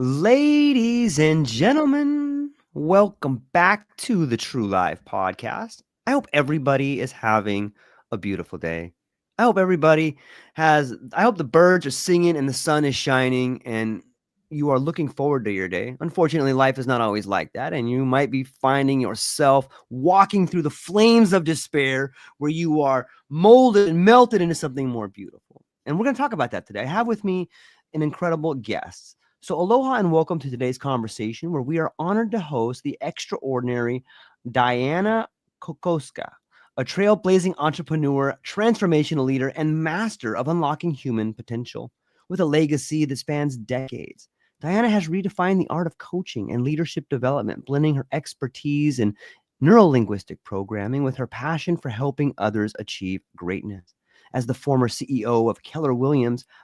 Ladies and gentlemen, welcome back to the True Life podcast. I hope everybody is having a beautiful day. I hope I hope the birds are singing and the sun is shining and you are looking forward to your day. Unfortunately, life is not always like that, and you might be finding yourself walking through the flames of despair where you are molded and melted into something more beautiful. And we're going to talk about that today. I have with me an incredible guest. So, aloha and welcome to today's conversation where we are honored to host the extraordinary Dianna Kokoszka, a trailblazing entrepreneur, transformational leader, and master of unlocking human potential. With a legacy that spans decades, Dianna has redefined the art of coaching and leadership development, blending her expertise in neuro-linguistic programming with her passion for helping others achieve greatness. As the former CEO of Keller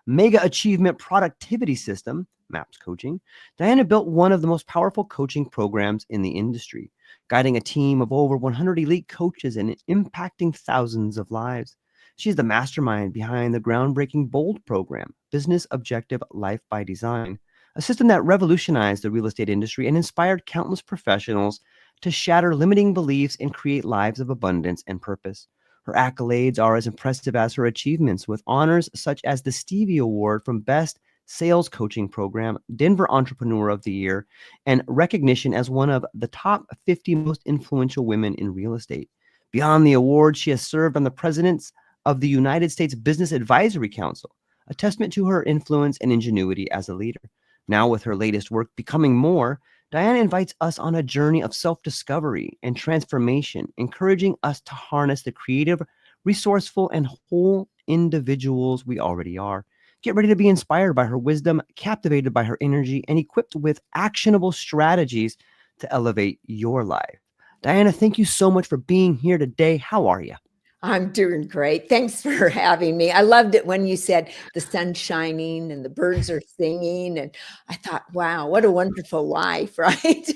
Mega Achievement Productivity System, MAPS Coaching, Dianna built one of the most powerful coaching programs in the industry, guiding a team of over 100 elite coaches and impacting thousands of lives. She is the mastermind behind the groundbreaking BOLD program, Business Objective Life by Design, a system that revolutionized the real estate industry and inspired countless professionals to shatter limiting beliefs and create lives of abundance and purpose. Her accolades are as impressive as her achievements, with honors such as the Stevie Award from Best Sales Coaching Program, Denver Entrepreneur of the Year, and recognition as one of the top 50 most influential women in real estate. Beyond the award, she has served on the presidents of the United States Business Advisory Council, a testament to her influence and ingenuity as a leader. Now, with her latest work, Becoming More, Dianna invites us on a journey of self-discovery and transformation, encouraging us to harness the creative, resourceful, and whole individuals we already are. Get ready to be inspired by her wisdom, captivated by her energy, and equipped with actionable strategies to elevate your life. Dianna, thank you so much for being here today. How are you? I'm doing great. Thanks for having me. I loved it when you said the sun's shining and the birds are singing. And I thought, wow, what a wonderful life, right?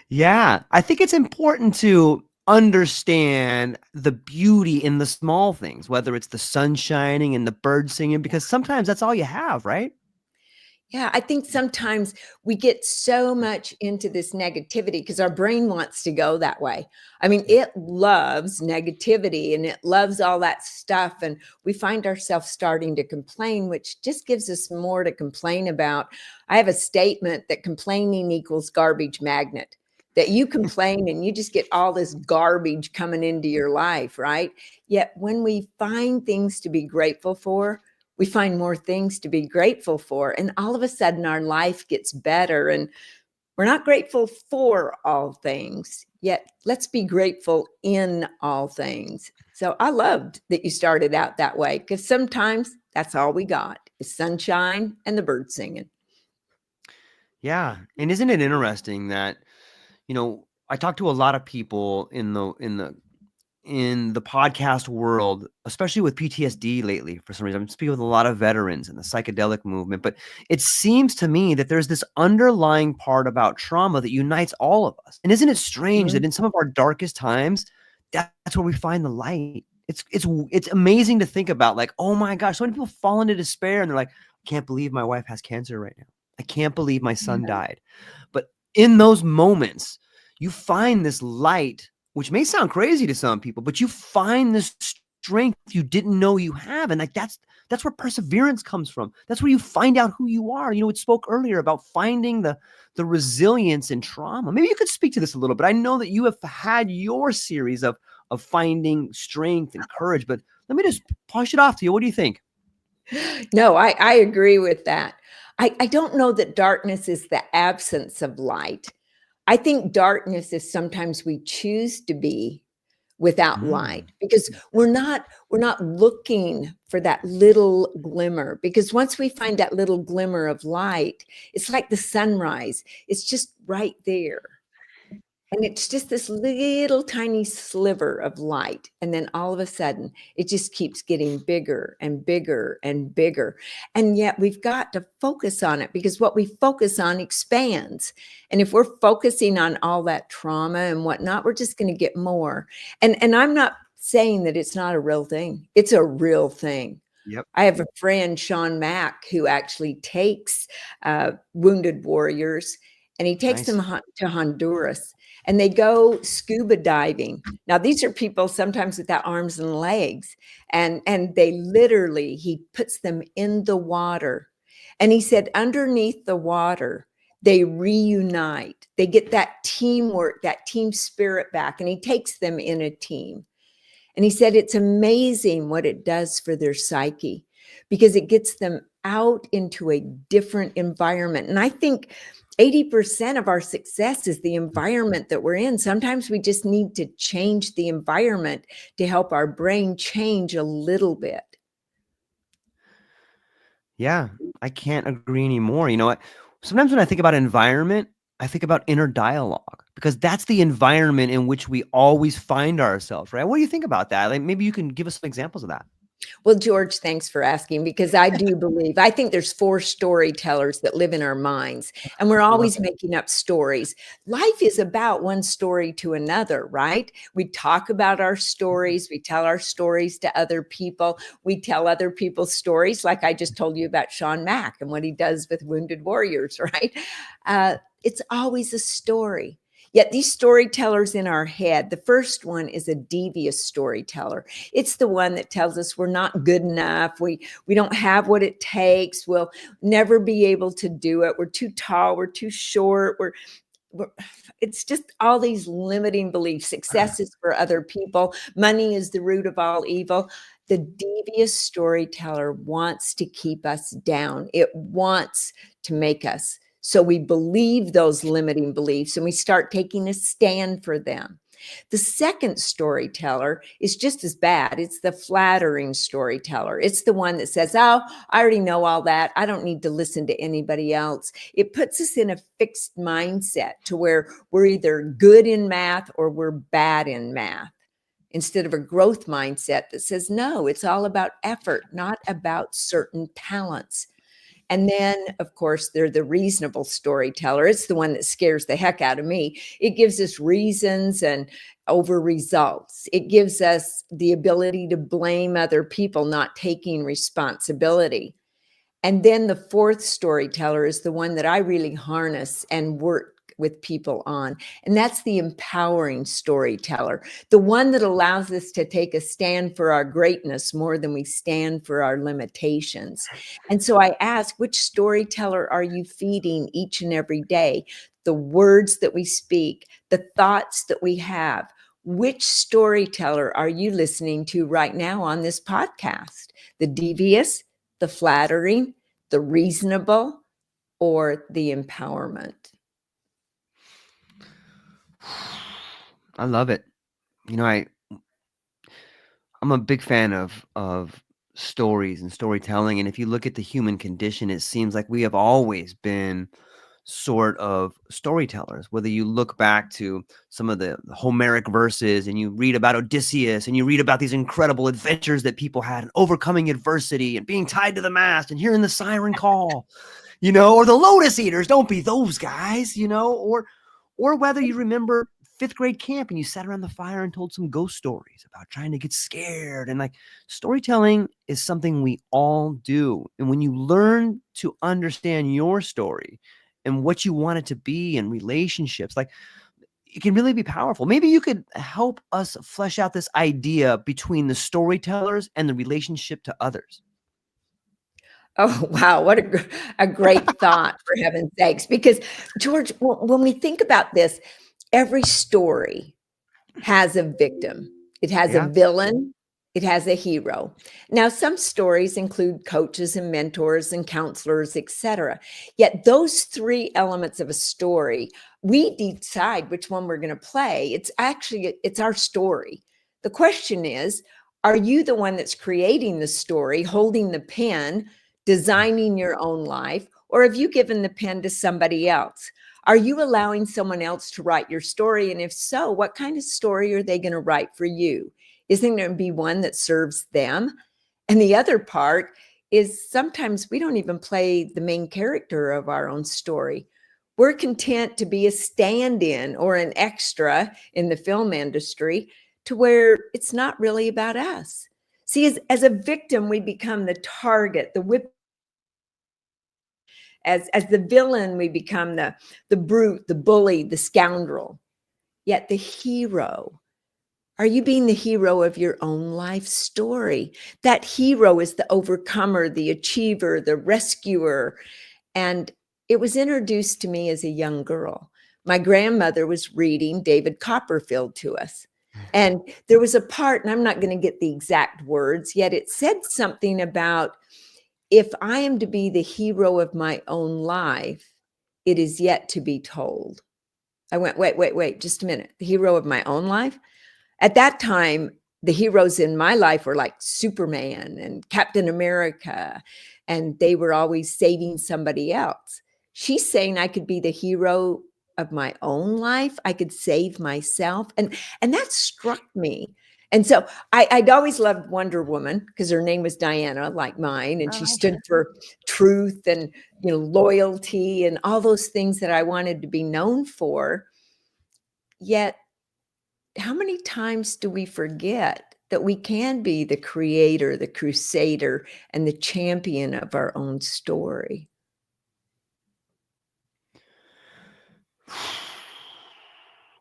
Yeah, I think it's important to understand the beauty in the small things, whether it's the sun shining and the birds singing, because sometimes that's all you have, right? Yeah, I think sometimes we get so much into this negativity because our brain wants to go that way. I mean, it loves negativity and it loves all that stuff. And we find ourselves starting to complain, which just gives us more to complain about. I have a statement that complaining equals garbage magnet. That you complain and you just get all this garbage coming into your life, right? Yet when we find things to be grateful for, we find more things to be grateful for. And all of a sudden our life gets better. And we're not grateful for all things, yet let's be grateful in all things. So I loved that you started out that way, because sometimes that's all we got is sunshine and the birds singing. Yeah. And isn't it interesting that, I talk to a lot of people in the podcast world, especially with PTSD lately, for some reason. I'm speaking with a lot of veterans in the psychedelic movement, but it seems to me that there's this underlying part about trauma that unites all of us. And isn't it strange that in some of our darkest times, that's where we find the light? It's amazing to think about, like, oh my gosh, so many people fall into despair and they're like, I can't believe my wife has cancer right now. I can't believe my son died. But in those moments, you find this light, which may sound crazy to some people, but you find this strength you didn't know you have. And like that's where perseverance comes from. That's where you find out who you are. It spoke earlier about finding the resilience in trauma. Maybe you could speak to this a little bit. I know that you have had your series of finding strength and courage, but let me just push it off to you. What do you think? No, I agree with that. I don't know that darkness is the absence of light. I think darkness is sometimes we choose to be without light, because we're not looking for that little glimmer, because once we find that little glimmer of light, it's like the sunrise. It's just right there. And it's just this little tiny sliver of light. And then all of a sudden, it just keeps getting bigger and bigger and bigger. And yet we've got to focus on it, because what we focus on expands. And if we're focusing on all that trauma and whatnot, we're just going to get more. And I'm not saying that it's not a real thing. It's a real thing. Yep. I have a friend, Sean Mack, who actually takes wounded warriors and he takes Nice. them to Honduras and they go scuba diving. Now, these are people sometimes without arms and legs, and they literally, he puts them in the water. And he said, underneath the water, they reunite. They get that teamwork, that team spirit back, and he takes them in a team. And he said it's amazing what it does for their psyche because it gets them out into a different environment. And I think 80% of our success is the environment that we're in. Sometimes we just need to change the environment to help our brain change a little bit. Yeah, I can't agree anymore. You know what? Sometimes when I think about environment, I think about inner dialogue because that's the environment in which we always find ourselves, right? What do you think about that? Like maybe you can give us some examples of that. Well, George, thanks for asking because I do believe, I think there's 4 storytellers that live in our minds and we're I love always it. making up stories. Life is about one story to another, right? We talk about our stories, we tell our stories to other people, we tell other people's stories, like I just told you about Sean Mack and what he does with wounded warriors, right? It's always a story. Yet these storytellers in our head, the first one is a devious storyteller. It's the one that tells us we're not good enough. We don't have what it takes. We'll never be able to do it. We're too tall. We're too short. We're it's just all these limiting beliefs. Success is for other people. Money is the root of all evil. The devious storyteller wants to keep us down. It wants to make us so we believe those limiting beliefs and we start taking a stand for them. The second storyteller is just as bad. It's the flattering storyteller. It's the one that says, oh, I already know all that. I don't need to listen to anybody else. It puts us in a fixed mindset to where we're either good in math or we're bad in math, instead of a growth mindset that says, no, it's all about effort, not about certain talents. And then, of course, they're the reasonable storyteller. It's the one that scares the heck out of me. It gives us reasons and over results. It gives us the ability to blame other people, not taking responsibility. And then the fourth storyteller is the one that I really harness and work with people on. And that's the empowering storyteller, the one that allows us to take a stand for our greatness more than we stand for our limitations. And so I ask, which storyteller are you feeding each and every day? The words that we speak, the thoughts that we have. Which storyteller are you listening to right now on this podcast? The devious, the flattering, the reasonable, or the empowerment? I love it. You know, I'm a big fan of stories and storytelling, and if you look at the human condition, it seems like we have always been sort of storytellers. Whether you look back to some of the Homeric verses and you read about Odysseus and you read about these incredible adventures that people had and overcoming adversity and being tied to the mast and hearing the siren call, or the lotus eaters, don't be those guys, or whether you remember fifth grade camp and you sat around the fire and told some ghost stories about trying to get scared. And like storytelling is something we all do. And when you learn to understand your story and what you want it to be in relationships, like it can really be powerful. Maybe you could help us flesh out this idea between the storytellers and the relationship to others. Oh, wow. What a great thought, for heaven's sakes. Because, George, when we think about this, every story has a victim, it has a Yeah. villain, it has a hero. Now, some stories include coaches and mentors and counselors, etc. Yet those 3 elements of a story, we decide which one we're going to play. It's our story. The question is, are you the one that's creating the story, holding the pen, designing your own life, or have you given the pen to somebody else? Are you allowing someone else to write your story? And if so, what kind of story are they going to write for you? Isn't there going to be one that serves them? And the other part is sometimes we don't even play the main character of our own story. We're content to be a stand-in or an extra in the film industry to where it's not really about us. See, as a victim, we become the target, the whip. As the villain, we become the brute, the bully, the scoundrel. Yet the hero, are you being the hero of your own life story? That hero is the overcomer, the achiever, the rescuer. And it was introduced to me as a young girl. My grandmother was reading David Copperfield to us. And there was a part, and I'm not going to get the exact words, yet it said something about, if I am to be the hero of my own life, it is yet to be told. I went, wait, just a minute. The hero of my own life? At that time, the heroes in my life were like Superman and Captain America, and they were always saving somebody else. She's saying I could be the hero of my own life. I could save myself. And that struck me. And so I'd always loved Wonder Woman because her name was Dianna, like mine, and she stood for truth and, loyalty and all those things that I wanted to be known for. Yet, how many times do we forget that we can be the creator, the crusader, and the champion of our own story?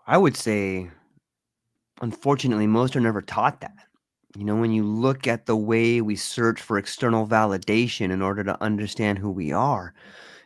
I would say, unfortunately, most are never taught that. When you look at the way we search for external validation in order to understand who we are,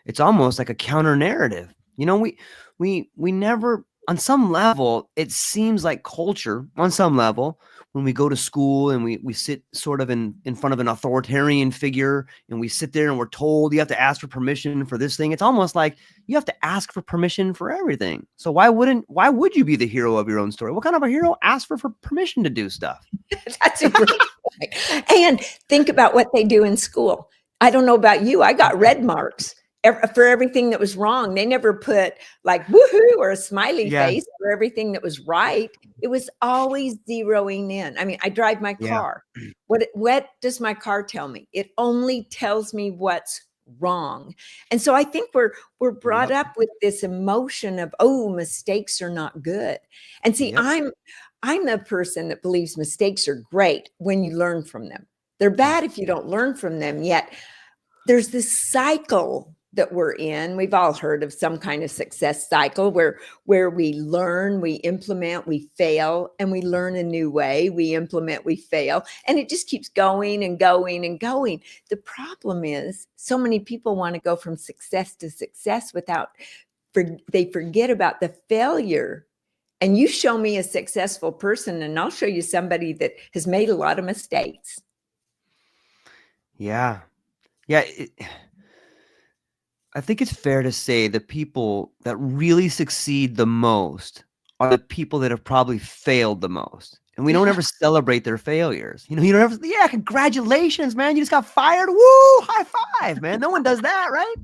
it's almost like a counter narrative. We never, on some level, it seems like culture, on some level, when we go to school and we sit sort of in front of an authoritarian figure and we sit there and we're told you have to ask for permission for this thing. It's almost like you have to ask for permission for everything. So why would you be the hero of your own story? What kind of a hero asks for permission to do stuff? That's a great point. And think about what they do in school. I don't know about you. I got red marks for everything that was wrong. They never put like woohoo or a smiley face for everything that was right. It was always zeroing in. I mean, I drive my car. What does my car tell me? It only tells me what's wrong. And so I think we're brought up with this emotion of, oh, mistakes are not good. And see, I'm the person that believes mistakes are great when you learn from them. They're bad if you don't learn from them. Yet there's this cycle that we're in. We've all heard of some kind of success cycle where we learn, we implement, we fail, and we learn a new way. We implement, we fail, and it just keeps going and going and going. The problem is so many people want to go from success to success they forget about the failure. And you show me a successful person and I'll show you somebody that has made a lot of mistakes. Yeah. I think it's fair to say the people that really succeed the most are the people that have probably failed the most. And we don't ever celebrate their failures. You don't ever, congratulations, man. You just got fired. Woo, high five, man. No one does that, right?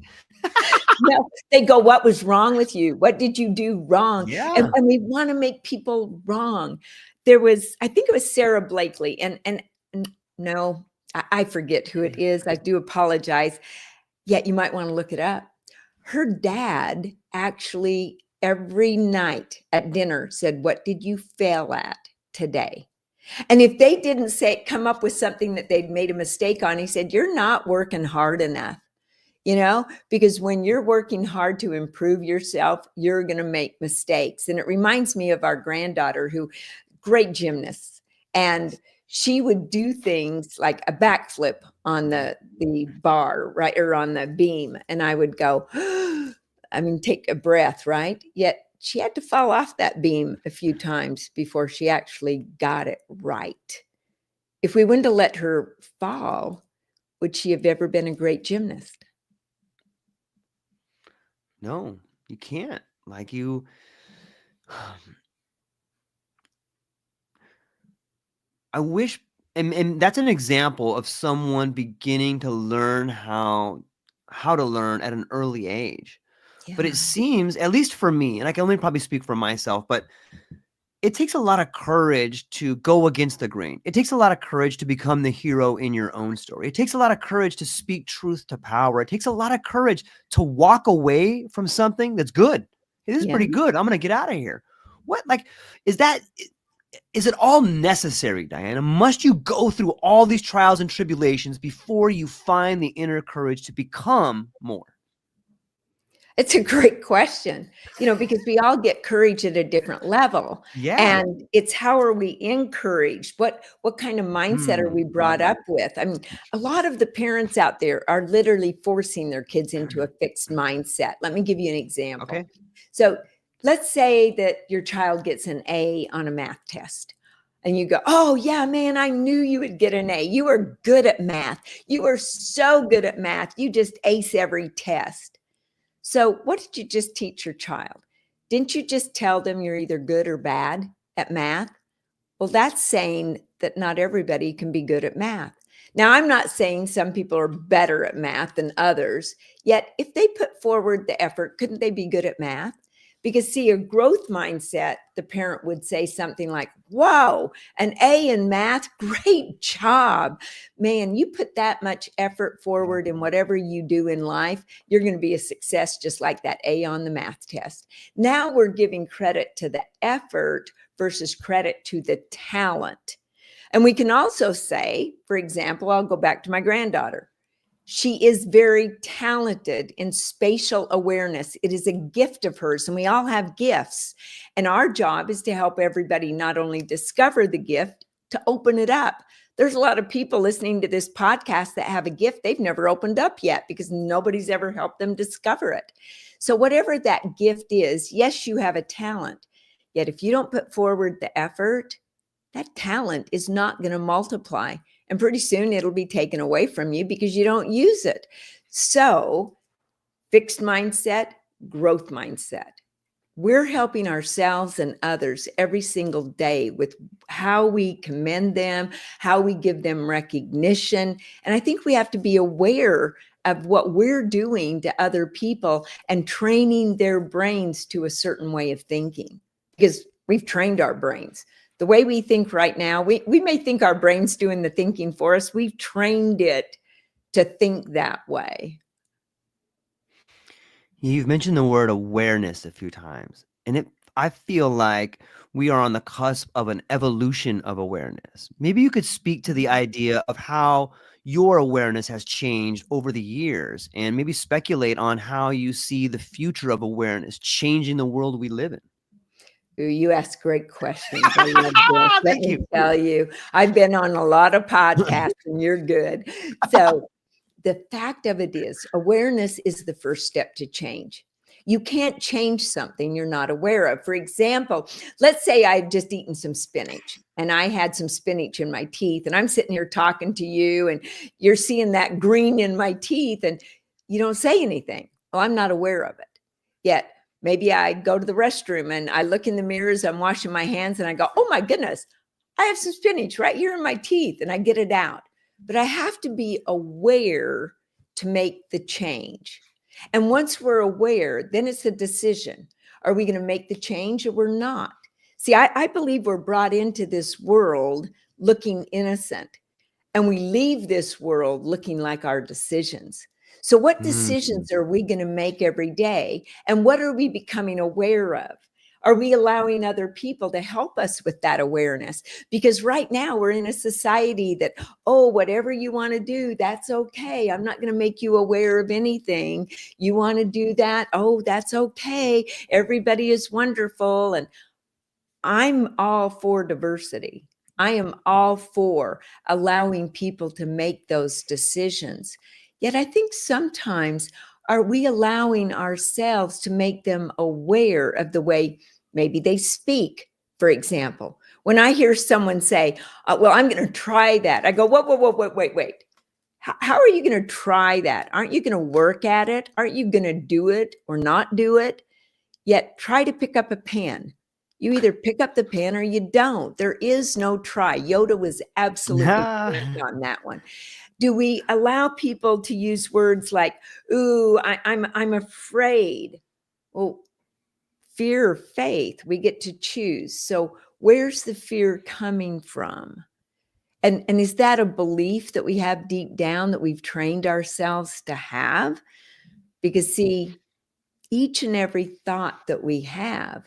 No, they go, what was wrong with you? What did you do wrong? Yeah. And we want to make people wrong. I think it was Sarah Blakely, and no, I forget who it is. I do apologize. Yet you might want to look it up. Her dad actually every night at dinner said, what did you fail at today? And if they didn't come up with something that they'd made a mistake on, he said, you're not working hard enough. Because when you're working hard to improve yourself, you're going to make mistakes. And it reminds me of our granddaughter, great gymnast, and she would do things like a backflip on the bar, right, or on the beam. And I would go, take a breath, right? Yet she had to fall off that beam a few times before she actually got it right. If we wouldn't have let her fall, would she have ever been a great gymnast? No, you can't. I wish, and that's an example of someone beginning to learn how to learn at an early age. Yeah. But it seems, at least for me, and I can only probably speak for myself, but it takes a lot of courage to go against the grain. It takes a lot of courage to become the hero in your own story. It takes a lot of courage to speak truth to power. It takes a lot of courage to walk away from something that's good. Hey, this is pretty good. I'm going to get out of here. What, is that, is it all necessary, Dianna? Must you go through all these trials and tribulations before you find the inner courage to become more? It's a great question, because we all get courage at a different level. Yeah. And it's how are we encouraged? What kind of mindset are we Love brought that. up with? I mean, a lot of the parents out there are literally forcing their kids into a fixed mindset. Let me give you an example. Okay. So let's say that your child gets an A on a math test. And you go, oh, yeah, man, I knew you would get an A. You are good at math. You are so good at math. You just ace every test. So, what did you just teach your child? Didn't you just tell them you're either good or bad at math? Well, that's saying that not everybody can be good at math. Now, I'm not saying some people are better at math than others, yet, if they put forward the effort, couldn't they be good at math? Because, see, a growth mindset, the parent would say something like, whoa, an A in math, great job. Man, you put that much effort forward in whatever you do in life, you're going to be a success just like that A on the math test. Now we're giving credit to the effort versus credit to the talent. And we can also say, for example, I'll go back to my granddaughter. She is very talented in spatial awareness. It is a gift of hers, and we all have gifts. And our job is to help everybody not only discover the gift, to open it up. There's a lot of people listening to this podcast that have a gift they've never opened up yet because nobody's ever helped them discover it. So, whatever that gift is, yes, you have a talent. Yet, if you don't put forward the effort, that talent is not going to multiply. And pretty soon it'll be taken away from you because you don't use it. So, fixed mindset, growth mindset. We're helping ourselves and others every single day with how we commend them, how we give them recognition. And I think we have to be aware of what we're doing to other people and training their brains to a certain way of thinking because we've trained our brains. The way we think right now, we may think our brain's doing the thinking for us. We've trained it to think that way. You've mentioned the word awareness a few times, and I feel like we are on the cusp of an evolution of awareness. Maybe you could speak to the idea of how your awareness has changed over the years and maybe speculate on how you see the future of awareness changing the world we live in. Ooh, you ask great questions. I love this. Let Thank me you. tell you, I've been on a lot of podcasts and you're good. So the fact of it is, awareness is the first step to change. You can't change something you're not aware of. For example, let's say I'd just eaten some spinach and I had some spinach in my teeth, and I'm sitting here talking to you, and you're seeing that green in my teeth, and you don't say anything. Well, I'm not aware of it. Yet, maybe I go to the restroom and I look in the mirrors, I'm washing my hands, and I go, oh my goodness, I have some spinach right here in my teeth, and I get it out. But I have to be aware to make the change. And once we're aware, then it's a decision. Are we going to make the change or we're not? See, I believe we're brought into this world looking innocent, and we leave this world looking like our decisions. So, what Mm. decisions are we going to make every day? And what are we becoming aware of? Are we allowing other people to help us with that awareness? Because right now we're in a society that, oh, whatever you want to do, that's okay. I'm not going to make you aware of anything. You want to do that? Oh, that's okay. Everybody is wonderful. And I'm all for diversity. I am all for allowing people to make those decisions. Yet I think sometimes, are we allowing ourselves to make them aware of the way maybe they speak? For example, when I hear someone say, well, I'm going to try that, I go, whoa, wait. How are you going to try that? Aren't you going to work at it? Aren't you going to do it or not do it? Yet try to pick up a pen. You either pick up the pen or you don't. There is no try. Yoda was absolutely correct on that one. Do we allow people to use words like, ooh, I'm afraid? Well, fear or faith, we get to choose. So where's the fear coming from? And is that a belief that we have deep down that we've trained ourselves to have? Because see, each and every thought that we have,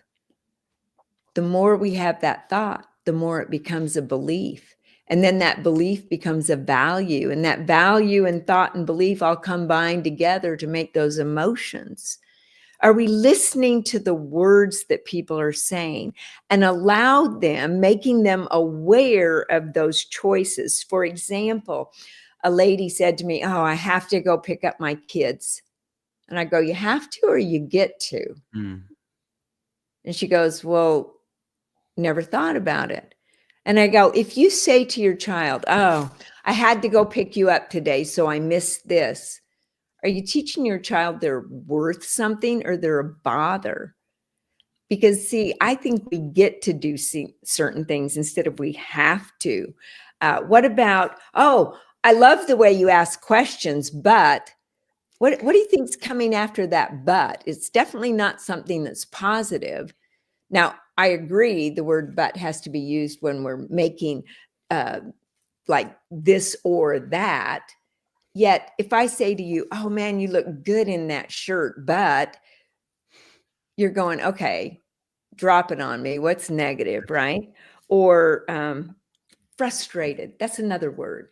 the more we have that thought, the more it becomes a belief. And then that belief becomes a value, and that value and thought and belief all combine together to make those emotions. Are we listening to the words that people are saying and allow them, making them aware of those choices? For example, a lady said to me, "Oh, I have to go pick up my kids." And I go, "You have to or you get to?" Mm. And she goes, "Well, never thought about it." And I go, if you say to your child, "Oh, I had to go pick you up today, so I missed this," are you teaching your child they're worth something or they're a bother? Because, see, I think we get to do certain things instead of we have to. What about, "Oh, I love the way you ask questions, but," what do you think's coming after that "but"? It's definitely not something that's positive. Now, I agree the word "but" has to be used when we're making like this or that. Yet, if I say to you, "Oh man, you look good in that shirt, but," you're going, "Okay, drop it on me. What's negative," right? Or frustrated. That's another word.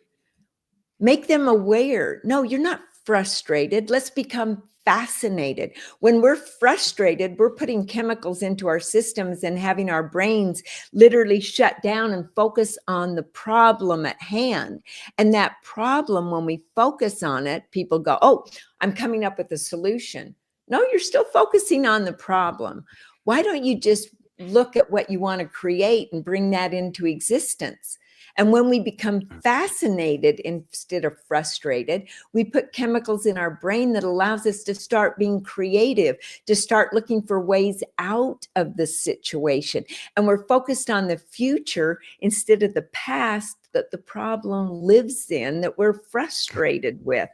Make them aware. No, you're not frustrated. Let's become fascinated. When we're frustrated, we're putting chemicals into our systems and having our brains literally shut down and focus on the problem at hand. And that problem, when we focus on it, people go, "Oh, I'm coming up with a solution." No, you're still focusing on the problem. Why don't you just look at what you want to create and bring that into existence? And when we become fascinated instead of frustrated, we put chemicals in our brain that allows us to start being creative, to start looking for ways out of the situation. And we're focused on the future instead of the past that the problem lives in, that we're frustrated with.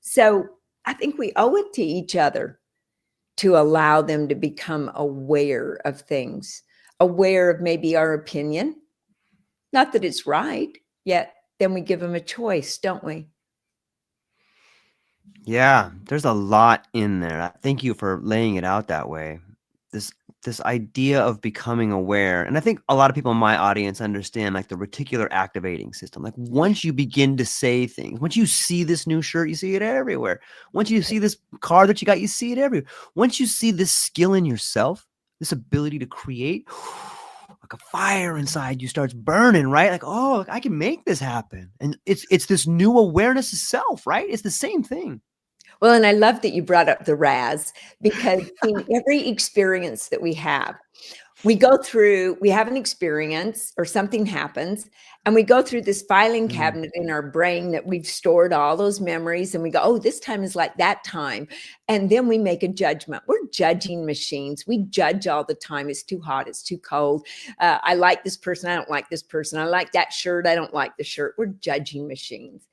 So I think we owe it to each other to allow them to become aware of things, aware of maybe our opinion. Not that it's right, yet then we give them a choice, don't we? Yeah, there's a lot in there. Thank you for laying it out that way. This this idea of becoming aware, and I think a lot of people in my audience understand like the reticular activating system. Like once you begin to say things, once you see this new shirt, you see it everywhere. Once you see this car that you got, you see it everywhere. Once you see this skill in yourself, this ability to create, like a fire inside you starts burning, right? Like, oh, I can make this happen. And it's this new awareness of self, right? It's the same thing. Well, and I love that you brought up the RAS, because in every experience that we have we have an experience or something happens, and we go through this filing Mm. cabinet in our brain that we've stored all those memories, and we go, "Oh, this time is like that time." And then we make a judgment. We're judging machines. We judge all the time. It's too hot. It's too cold. I like this person. I don't like this person. I like that shirt. I don't like the shirt. We're judging machines.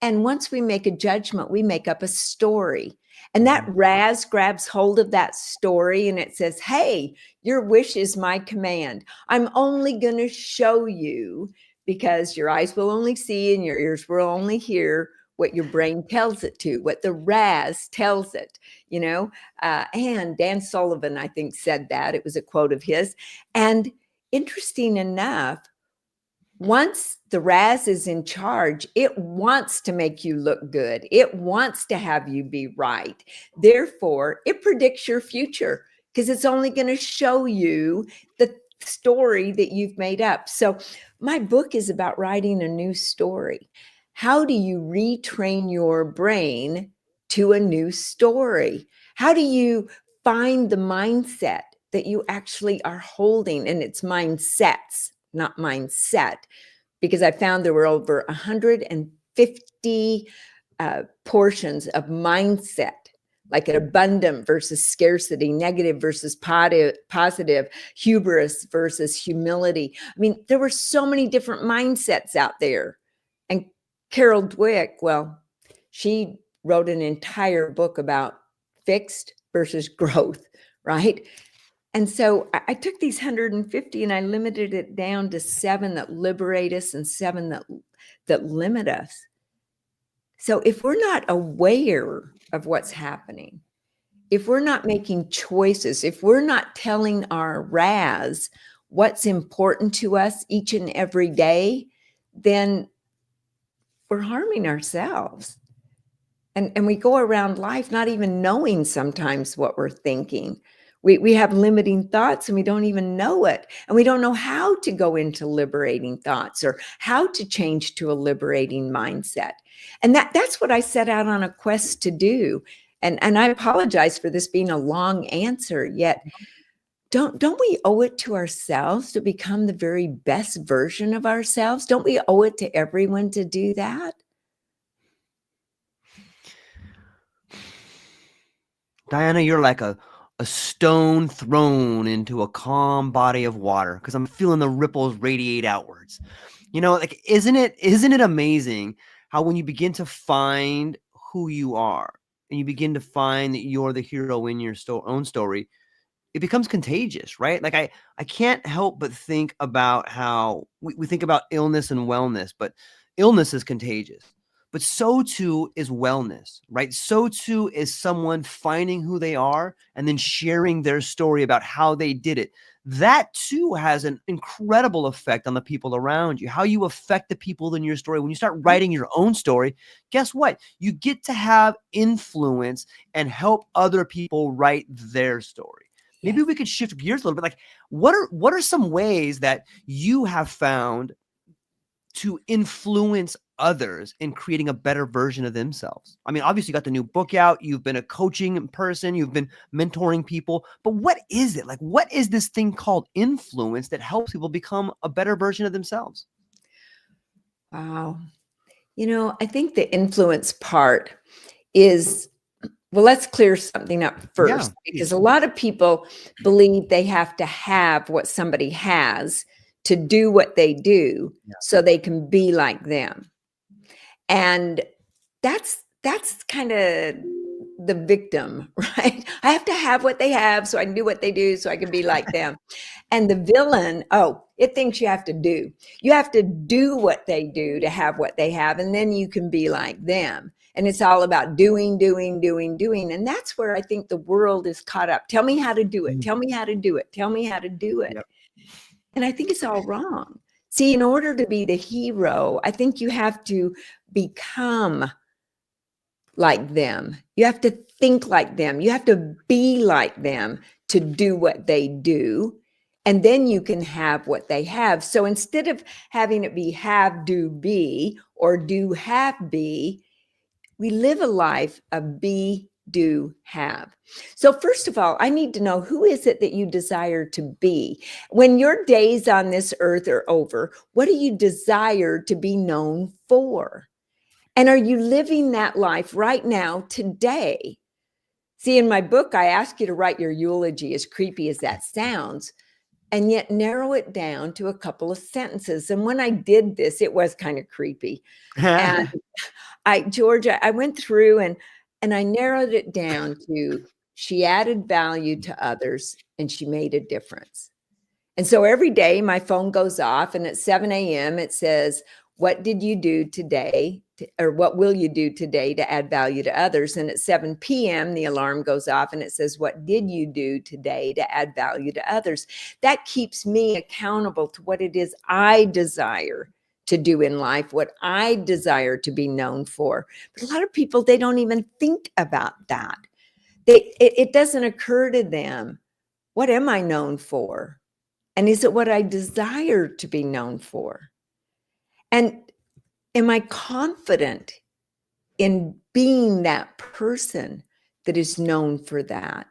And once we make a judgment, we make up a story. And that Mhm. RAS grabs hold of that story and it says, "Hey, your wish is my command. I'm only going to show you, because your eyes will only see and your ears will only hear what your brain tells it to, what the RAS tells it, you know." And Dan Sullivan, I think, said that. It was a quote of his. And interesting enough, once the RAS is in charge, it wants to make you look good. It wants to have you be right. Therefore, it predicts your future because it's only going to show you the story that you've made up. So, my book is about writing a new story. How do you retrain your brain to a new story? How do you find the mindset that you actually are holding? And it's mindsets, not mindset, because I found there were over 150 portions of mindset, like an abundant versus scarcity, negative versus positive, hubris versus humility. I mean, there were so many different mindsets out there. And Carol Dweck, well, she wrote an entire book about fixed versus growth, right? And so I took these 150 and I limited it down to 7 that liberate us and 7 that limit us. So if we're not aware of what's happening, if we're not making choices, if we're not telling our RAS what's important to us each and every day, then we're harming ourselves. And we go around life not even knowing sometimes what we're thinking. We have limiting thoughts and we don't even know it. And we don't know how to go into liberating thoughts or how to change to a liberating mindset. And that's what I set out on a quest to do. And I apologize for this being a long answer, yet don't we owe it to ourselves to become the very best version of ourselves? Don't we owe it to everyone to do that? Dianna, you're like a stone thrown into a calm body of water because I'm feeling the ripples radiate outwards. Like isn't it amazing how when you begin to find who you are and you begin to find that you're the hero in your own story, it becomes contagious, right? Like I can't help but think about how we think about illness and wellness, but illness is contagious. But so too is wellness, right? So too is someone finding who they are and then sharing their story about how they did it. That too has an incredible effect on the people around you, how you affect the people in your story. When you start writing your own story, guess what? You get to have influence and help other people write their story. Maybe Yes. we could shift gears a little bit. Like, what are some ways that you have found to influence others in creating a better version of themselves? I mean, obviously you got the new book out, you've been a coaching person, you've been mentoring people, but what is it? Like, what is this thing called influence that helps people become a better version of themselves? Wow. I think the influence part is, well, let's clear something up first, because a lot of people believe they have to have what somebody has to do what they do so they can be like them. And that's kind of the victim, right? I have to have what they have so I can do what they do so I can be like them. And the villain, it thinks you have to do. You have to do what they do to have what they have, and then you can be like them. And it's all about doing, doing, doing, doing. And that's where I think the world is caught up. Tell me how to do it. Tell me how to do it. Tell me how to do it. Yep. And I think it's all wrong. See, in order to be the hero, I think you have to become like them. You have to think like them. You have to be like them to do what they do. And then you can have what they have. So instead of having it be have, do, be, or do, have, be, we live a life of be, do, have. So first of all, I need to know, who is it that you desire to be? When your days on this earth are over, what do you desire to be known for? And are you living that life right now, today? See, in my book, I ask you to write your eulogy, as creepy as that sounds, and yet narrow it down to a couple of sentences. And when I did this, it was kind of creepy. And Georgia, I went through and I narrowed it down to, she added value to others and she made a difference. And so every day my phone goes off and at 7 a.m. it says, what did you do today? Or what will you do today to add value to others? And at 7 p.m. the alarm goes off and it says, what did you do today to add value to others? That keeps me accountable to what it is I desire to do in life, what I desire to be known for. But a lot of people, they don't even think about that. It doesn't occur to them, what am I known for? And is it what I desire to be known for? And am I confident in being that person that is known for that?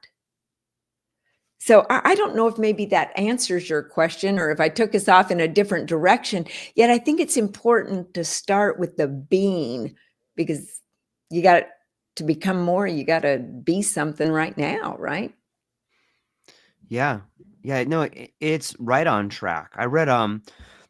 So I don't know if maybe that answers your question or if I took us off in a different direction, yet I think it's important to start with the being, because you got to become more, you got to be something right now, right? Yeah. Yeah, no, it's right on track. I read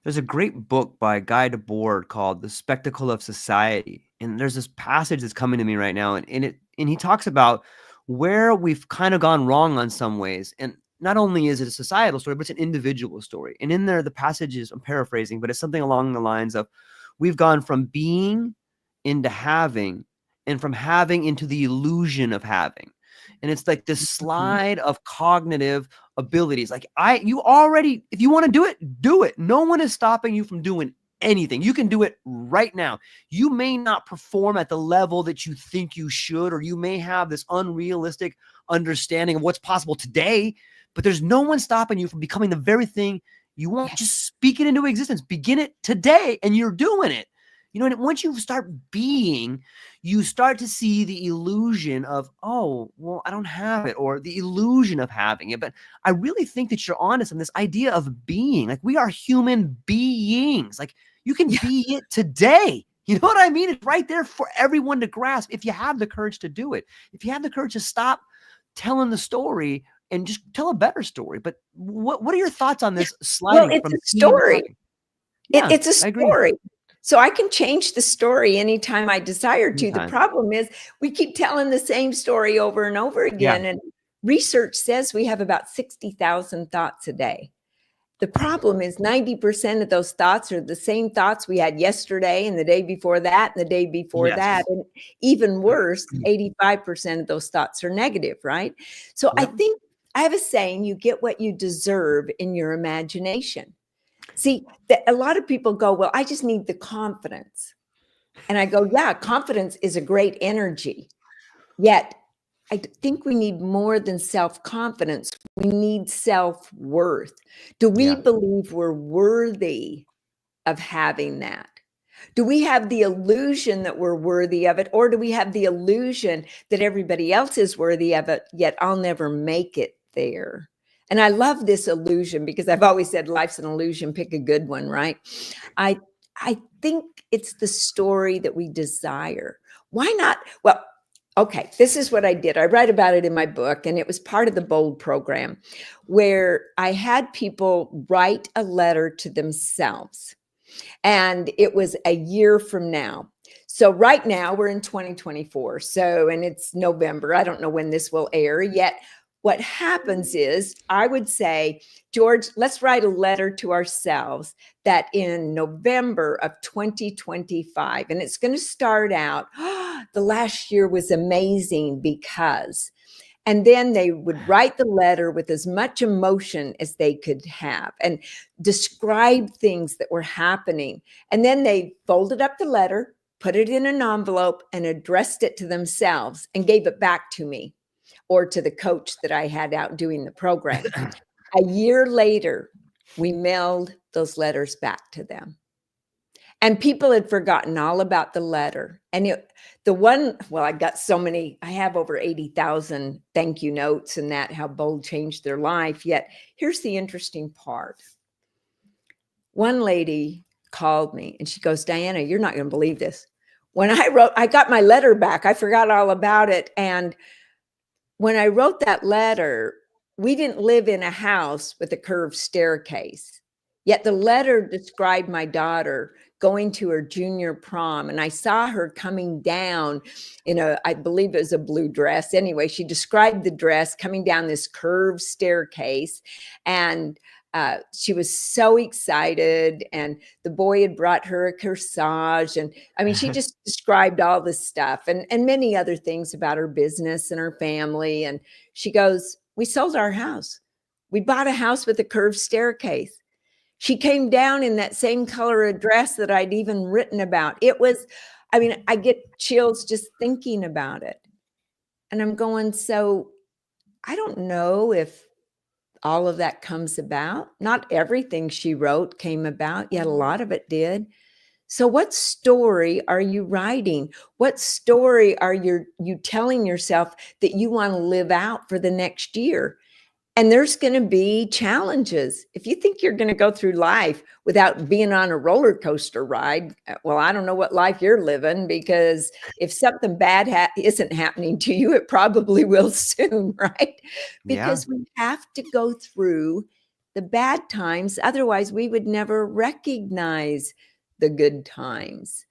there's a great book by Guy Debord called The Spectacle of Society. And there's this passage that's coming to me right now, and he talks about where we've kind of gone wrong on some ways. And not only is it a societal story, but it's an individual story. And in there, the passage is, I'm paraphrasing, but it's something along the lines of, we've gone from being into having, and from having into the illusion of having. And it's like this slide of cognitive abilities. Like if you want to do it, do it. No one is stopping you from doing anything. You can do it right now. You may not perform at the level that you think you should, or you may have this unrealistic understanding of what's possible today, but there's no one stopping you from becoming the very thing you want. Just speak it into existence. Begin it today, and you're doing it. And once you start being, you start to see the illusion of, oh, well, I don't have it, or the illusion of having it. But I really think that you're honest on this idea of being. Like, we are human beings. Like, you can be it today. You know what I mean? It's right there for everyone to grasp if you have the courage to do it. If you have the courage to stop telling the story and just tell a better story. But what are your thoughts on this sliding it's from a story. It's a story. So I can change the story anytime I desire to. The problem is we keep telling the same story over and over again. And research says we have about 60,000 thoughts a day. The problem is 90% of those thoughts are the same thoughts we had yesterday and the day before that and the day before that. And even worse, 85% of those thoughts are negative, right? So I think I have a saying, you get what you deserve in your imagination. See, a lot of people go, well, I just need the confidence. And I go, yeah, confidence is a great energy. Yet I think we need more than self-confidence. We need self-worth. Do we believe we're worthy of having that? Do we have the illusion that we're worthy of it? Or do we have the illusion that everybody else is worthy of it, yet I'll never make it there? And I love this illusion because I've always said life's an illusion, pick a good one, right? I think it's the story that we desire. Why not? Well, okay, this is what I did. I write about it in my book, and it was part of the BOLD program where I had people write a letter to themselves. And it was a year from now. So right now we're in 2024. And it's November. I don't know when this will air yet. What happens is I would say, George, let's write a letter to ourselves that in November of 2025, and it's going to start out, the last year was amazing because, and then they would write the letter with as much emotion as they could have and describe things that were happening. And then they folded up the letter, put it in an envelope, and addressed it to themselves and gave it back to me or to the coach that I had out doing the program. A year later, we mailed those letters back to them. And people had forgotten all about the letter. And I got so many, I have over 80,000 thank you notes and that, how BOLD changed their life. Yet here's the interesting part. One lady called me and she goes, Dianna, you're not going to believe this. When I got my letter back, I forgot all about it. And when I wrote that letter, we didn't live in a house with a curved staircase. Yet the letter described my daughter going to her junior prom. And I saw her coming down in I believe it was a blue dress. Anyway, she described the dress coming down this curved staircase. And she was so excited. And the boy had brought her a corsage. And I mean, she just described all this stuff and many other things about her business and her family. And she goes, we sold our house. We bought a house with a curved staircase. She came down in that same color of dress that I'd even written about. It was, I mean, I get chills just thinking about it. And I'm going, so I don't know if all of that comes about. Not everything she wrote came about, yet a lot of it did. So what story are you writing? What story are you telling yourself that you want to live out for the next year? And there's going to be challenges. If you think you're going to go through life without being on a roller coaster ride, well, I don't know what life you're living, because if something bad isn't happening to you, it probably will soon, right? Because we have to go through the bad times. Otherwise, we would never recognize the good times,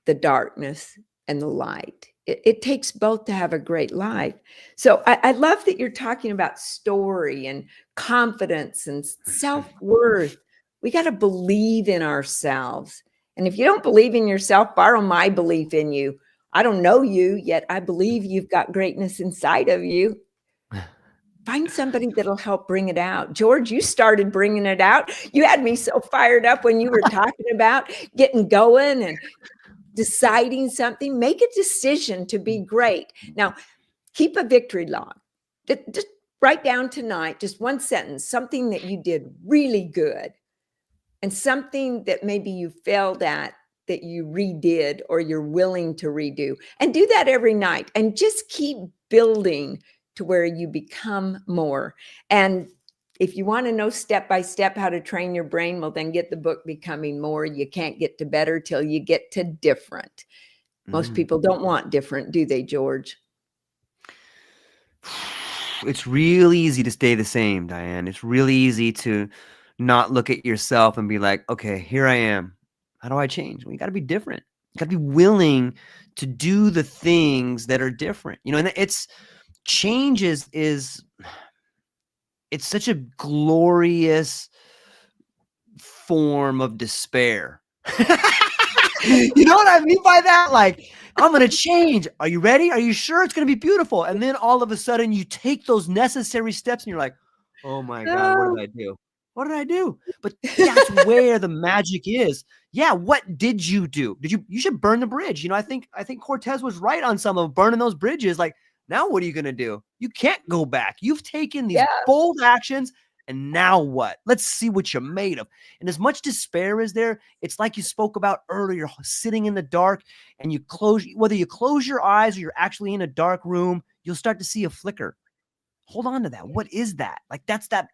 the darkness and the light. It takes both to have a great life. So I love that you're talking about story and confidence and self-worth. We got to believe in ourselves. And if you don't believe in yourself, borrow my belief in you. I don't know you, yet I believe you've got greatness inside of you. Find somebody that'll help bring it out. George, you started bringing it out. You had me so fired up when you were talking about getting going and deciding something. Make a decision to be great. Now, keep a victory log. Just write down tonight, just one sentence, something that you did really good and something that maybe you failed at that you redid or you're willing to redo. And do that every night and just keep building to where you become more. And if you want to know step by step how to train your brain, well, then get the book Becoming More. You can't get to better till you get to different. Most people don't want different, do they, George? It's really easy to stay the same, Dianne. It's really easy to not look at yourself and be like, okay, here I am. How do I change? Well, you got to be different. You got to be willing to do the things that are different. You know, and it's change is it's such a glorious form of despair. You know what I mean by that? Like, I'm going to change. Are you ready? Are you sure it's going to be beautiful? And then all of a sudden you take those necessary steps and you're like, oh my God, what did I do? What did I do? But that's where the magic is. Yeah. What did you do? You should burn the bridge. You know, I think Cortez was right on some of burning those bridges. Like, now what are you going to do? You can't go back. You've taken these bold actions. And now what? Let's see what you're made of. And as much despair is there, it's like you spoke about earlier, sitting in the dark and whether you close your eyes or you're actually in a dark room, you'll start to see a flicker. Hold on to that. What is that? Like that's that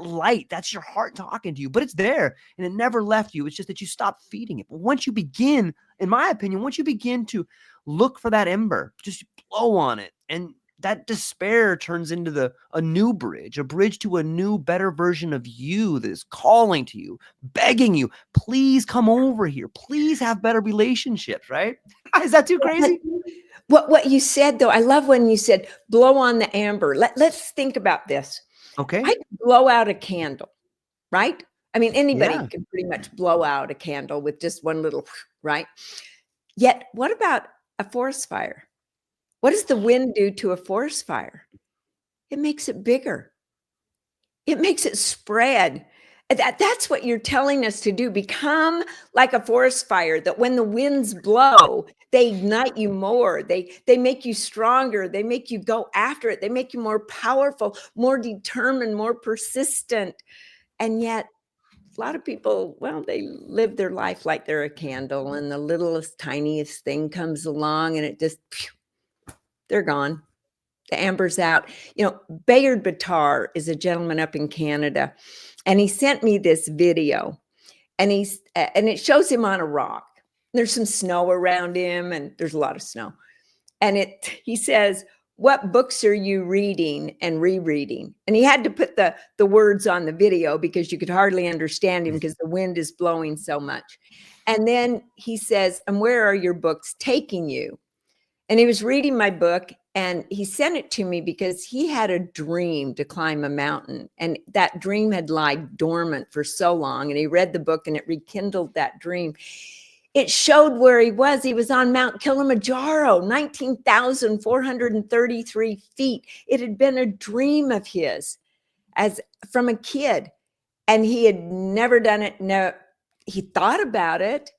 light. That's your heart talking to you, but it's there and it never left you. It's just that you stop feeding it. But once you begin, in my opinion, once you begin to look for that ember, just blow on it, and that despair turns into a new bridge, a bridge to a new, better version of you that is calling to you, begging you, please come over here. Please have better relationships, right? Is that too crazy? What you said, though, I love when you said, blow on the amber. Let's think about this. Okay. I could blow out a candle, right? I mean, anybody can pretty much blow out a candle with just one little, right? Yet, what about a forest fire? What does the wind do to a forest fire? It makes it bigger. It makes it spread. That's what you're telling us to do. Become like a forest fire, that when the winds blow, they ignite you more. They make you stronger. They make you go after it. They make you more powerful, more determined, more persistent. And yet, a lot of people, well, they live their life like they're a candle, and the littlest, tiniest thing comes along and it just, they're gone. The amber's out. You know, Bayard Bitar is a gentleman up in Canada, and he sent me this video, and it shows him on a rock. There's some snow around him, and there's a lot of snow. And he says, what books are you reading and rereading? And he had to put the words on the video because you could hardly understand him because the wind is blowing so much. And then he says, and where are your books taking you? And he was reading my book, and he sent it to me because he had a dream to climb a mountain. And that dream had lied dormant for so long. And he read the book and it rekindled that dream. It showed where he was. He was on Mount Kilimanjaro, 19,433 feet. It had been a dream of his from a kid. And he had never done it. No, he thought about it.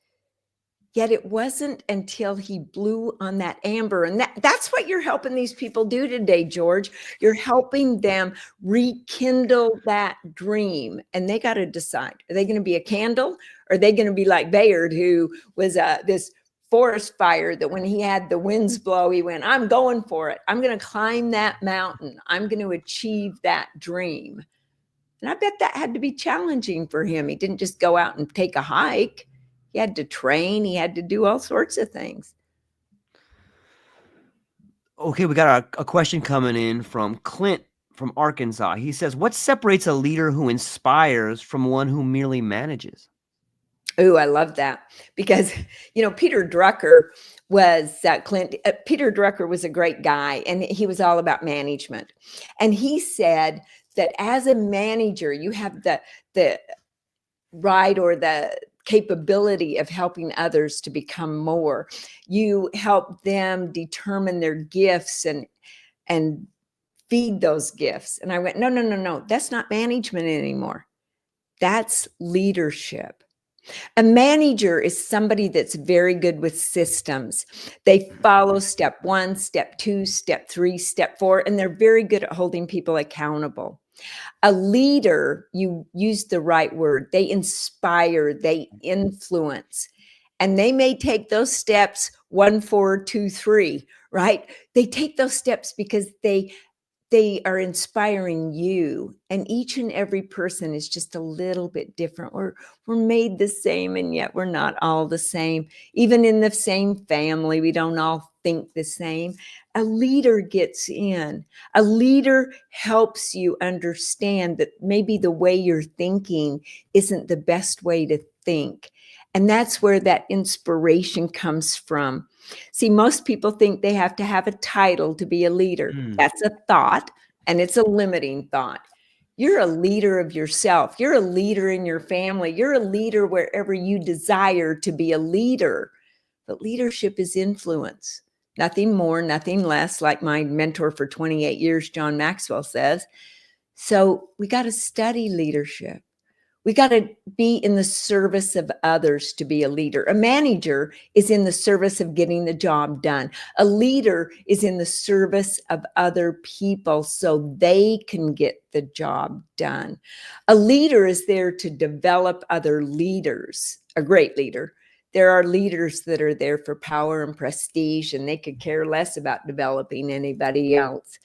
Yet it wasn't until he blew on that amber. And that's what you're helping these people do today, George. You're helping them rekindle that dream. And they got to decide, are they going to be a candle? Or are they going to be like Bayard, who was this forest fire that when he had the winds blow, he went, I'm going for it. I'm going to climb that mountain. I'm going to achieve that dream. And I bet that had to be challenging for him. He didn't just go out and take a hike. He had to train. He had to do all sorts of things. Okay, we got a question coming in from Clint from Arkansas. He says, what separates a leader who inspires from one who merely manages? Oh, I love that. Because, you know, Peter Drucker was Peter Drucker was a great guy, and he was all about management. And he said that as a manager, you have the right or the capability of helping others to become more. You help them determine their gifts and feed those gifts. And I went, no, no, no, no, that's not management anymore. That's leadership. A manager is somebody that's very good with systems. They follow step 1, step 2, step 3, step 4, and they're very good at holding people accountable. A leader, you use the right word, they inspire, they influence, and they may take those steps 1, 4, 2, 3, right? They take those steps because they are inspiring you, and each and every person is just a little bit different. We're made the same, and yet we're not all the same. Even in the same family, we don't all think the same. A leader gets in. A leader helps you understand that maybe the way you're thinking isn't the best way to think. And that's where that inspiration comes from. See, most people think they have to have a title to be a leader. That's a thought, and it's a limiting thought. You're a leader of yourself. You're a leader in your family. You're a leader wherever you desire to be a leader. But leadership is influence. Nothing more, nothing less, like my mentor for 28 years, John Maxwell, says. So we got to study leadership. We got to be in the service of others to be a leader. A manager is in the service of getting the job done. A leader is in the service of other people so they can get the job done. A leader is there to develop other leaders. A great leader. There are leaders that are there for power and prestige, and they could care less about developing anybody else.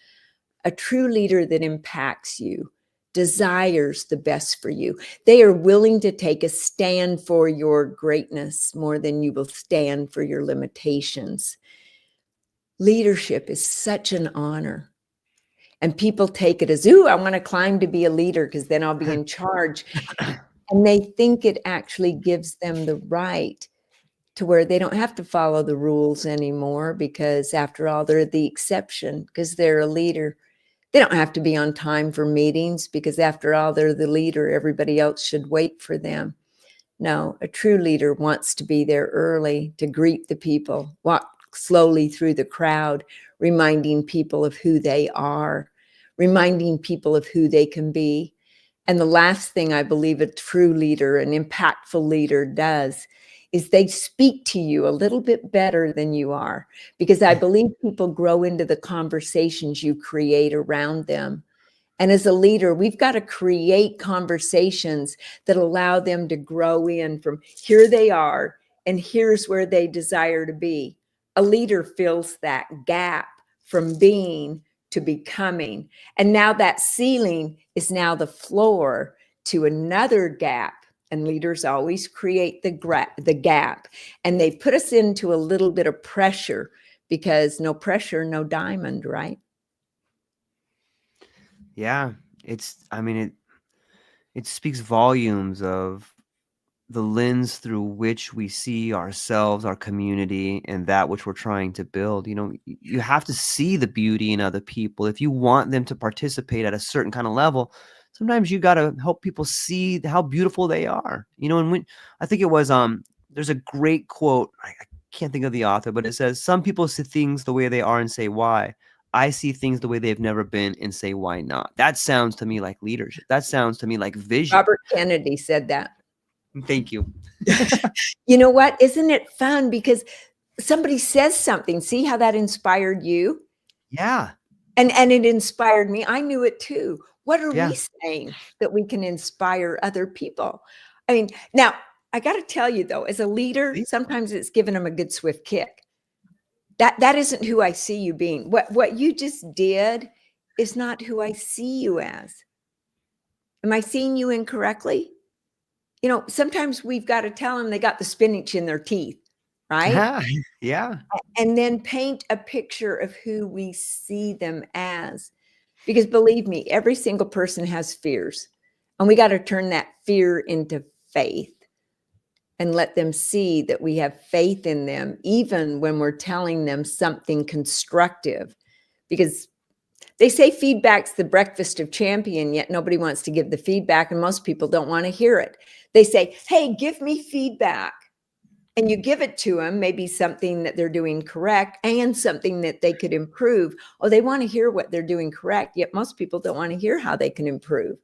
A true leader that impacts you desires the best for you. They are willing to take a stand for your greatness more than you will stand for your limitations. Leadership is such an honor. And people take it as, ooh, I want to climb to be a leader because then I'll be in charge. And they think it actually gives them the right to where they don't have to follow the rules anymore because after all, they're the exception because they're a leader. They don't have to be on time for meetings because after all, they're the leader. Everybody else should wait for them. No, a true leader wants to be there early to greet the people, walk slowly through the crowd, reminding people of who they are, reminding people of who they can be. And the last thing I believe a true leader, an impactful leader does is they speak to you a little bit better than you are, because I believe people grow into the conversations you create around them. And as a leader, we've got to create conversations that allow them to grow in from here they are and here's where they desire to be. A leader fills that gap from being to becoming. And now that ceiling is now the floor to another gap. And leaders always create the gap. And they put us into a little bit of pressure because no pressure, no diamond, right? Yeah, it speaks volumes of the lens through which we see ourselves, our community, and that which we're trying to build. You have to see the beauty in other people. If you want them to participate at a certain kind of level, sometimes you got to help people see how beautiful they are. And when I think it was, there's a great quote. I can't think of the author, but it says, some people see things the way they are and say, why? I see things the way they've never been and say, why not? That sounds to me like leadership. That sounds to me like vision. Robert Kennedy said that. Thank you. You know what? Isn't it fun? Because somebody says something. See how that inspired you? Yeah. And it inspired me. I knew it too. What are Yeah. we saying that we can inspire other people? I mean, now I got to tell you though, as a leader, sometimes it's giving them a good swift kick. That isn't who I see you being. What you just did is not who I see you as. Am I seeing you incorrectly? Sometimes we've got to tell them they got the spinach in their teeth, right? Yeah. And then paint a picture of who we see them as. Because believe me, every single person has fears. And we got to turn that fear into faith and let them see that we have faith in them, even when we're telling them something constructive. Because they say feedback's the breakfast of champion, yet nobody wants to give the feedback, and most people don't want to hear it. They say, hey, give me feedback. and you give it to them, maybe something that they're doing correct and something that they could improve. Oh, they want to hear what they're doing correct, yet most people don't want to hear how they can improve.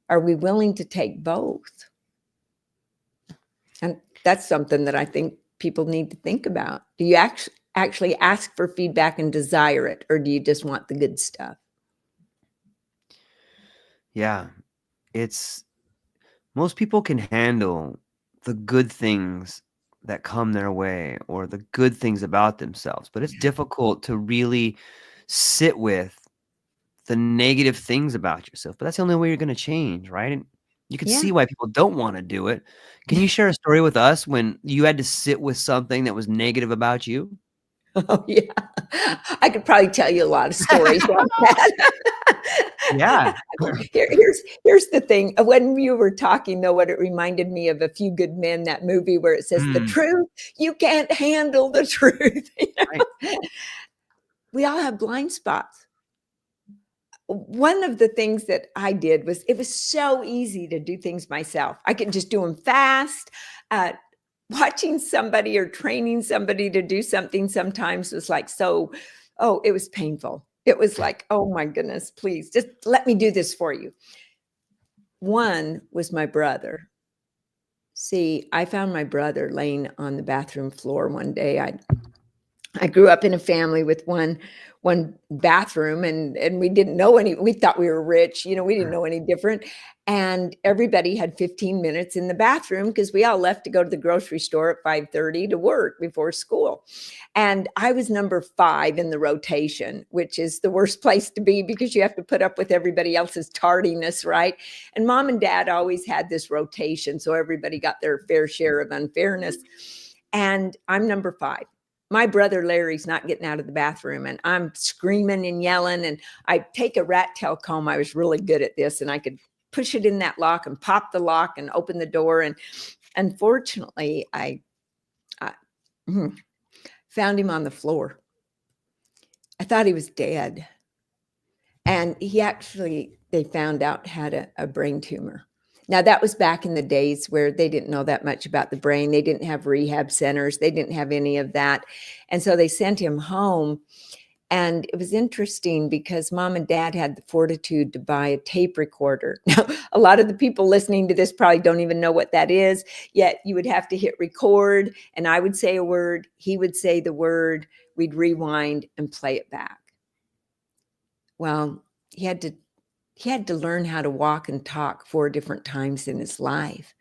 Are we willing to take both? And that's something that I think people need to think about. Do you actually ask for feedback and desire it, or do you just want the good stuff? Yeah, it's most people can handle the good things that come their way or the good things about themselves, but it's difficult to really sit with the negative things about yourself. But that's the only way you're going to change, right? And you can Yeah. see why people don't want to do it. Can you share a story with us when you had to sit with something that was negative about you? Oh, yeah. I could probably tell you a lot of stories like that. Yeah. Here's the thing. When you were talking, though, what it reminded me of A Few Good Men, that movie where it says, the Mm, truth, you can't handle the truth. right. We all have blind spots. One of the things that I did was, it was so easy to do things myself. I could just do them fast. Watching somebody or training somebody to do something sometimes was like, it was painful. It was like, oh my goodness, please just let me do this for you. One was my brother. See, I found my brother laying on the bathroom floor one day. I grew up in a family with one bathroom, and we didn't know any. We thought we were rich, we didn't know any different. And everybody had 15 minutes in the bathroom because we all left to go to the grocery store at 5:30 to work before school. And I was number 5 in the rotation, which is the worst place to be because you have to put up with everybody else's tardiness, right? And mom and dad always had this rotation, so everybody got their fair share of unfairness. And I'm number 5. My brother Larry's not getting out of the bathroom, and I'm screaming and yelling, and I take a rat tail comb. I was really good at this, and I could push it in that lock and pop the lock and open the door. And unfortunately, I found him on the floor. I thought he was dead. And they found out had a brain tumor. Now, that was back in the days where they didn't know that much about the brain. They didn't have rehab centers. They didn't have any of that. And so they sent him home. And it was interesting because mom and dad had the fortitude to buy a tape recorder. Now, a lot of the people listening to this probably don't even know what that is, yet you would have to hit record, and I would say a word, he would say the word, we'd rewind and play it back. Well, he had to learn how to walk and talk 4 different times in his life.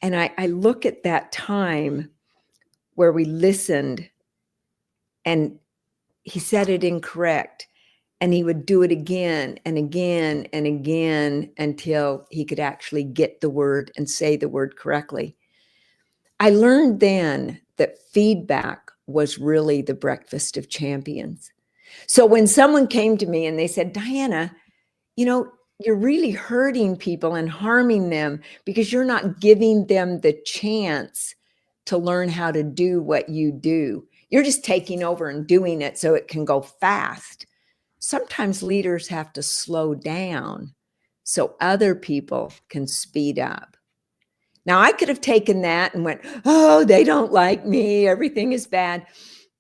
And I look at that time where we listened and he said it incorrect, and he would do it again and again and again until he could actually get the word and say the word correctly. I learned then that feedback was really the breakfast of champions. So when someone came to me and they said, Dianna, you're really hurting people and harming them because you're not giving them the chance to learn how to do what you do. You're just taking over and doing it so it can go fast. Sometimes leaders have to slow down so other people can speed up. Now, I could have taken that and went, oh, they don't like me. Everything is bad.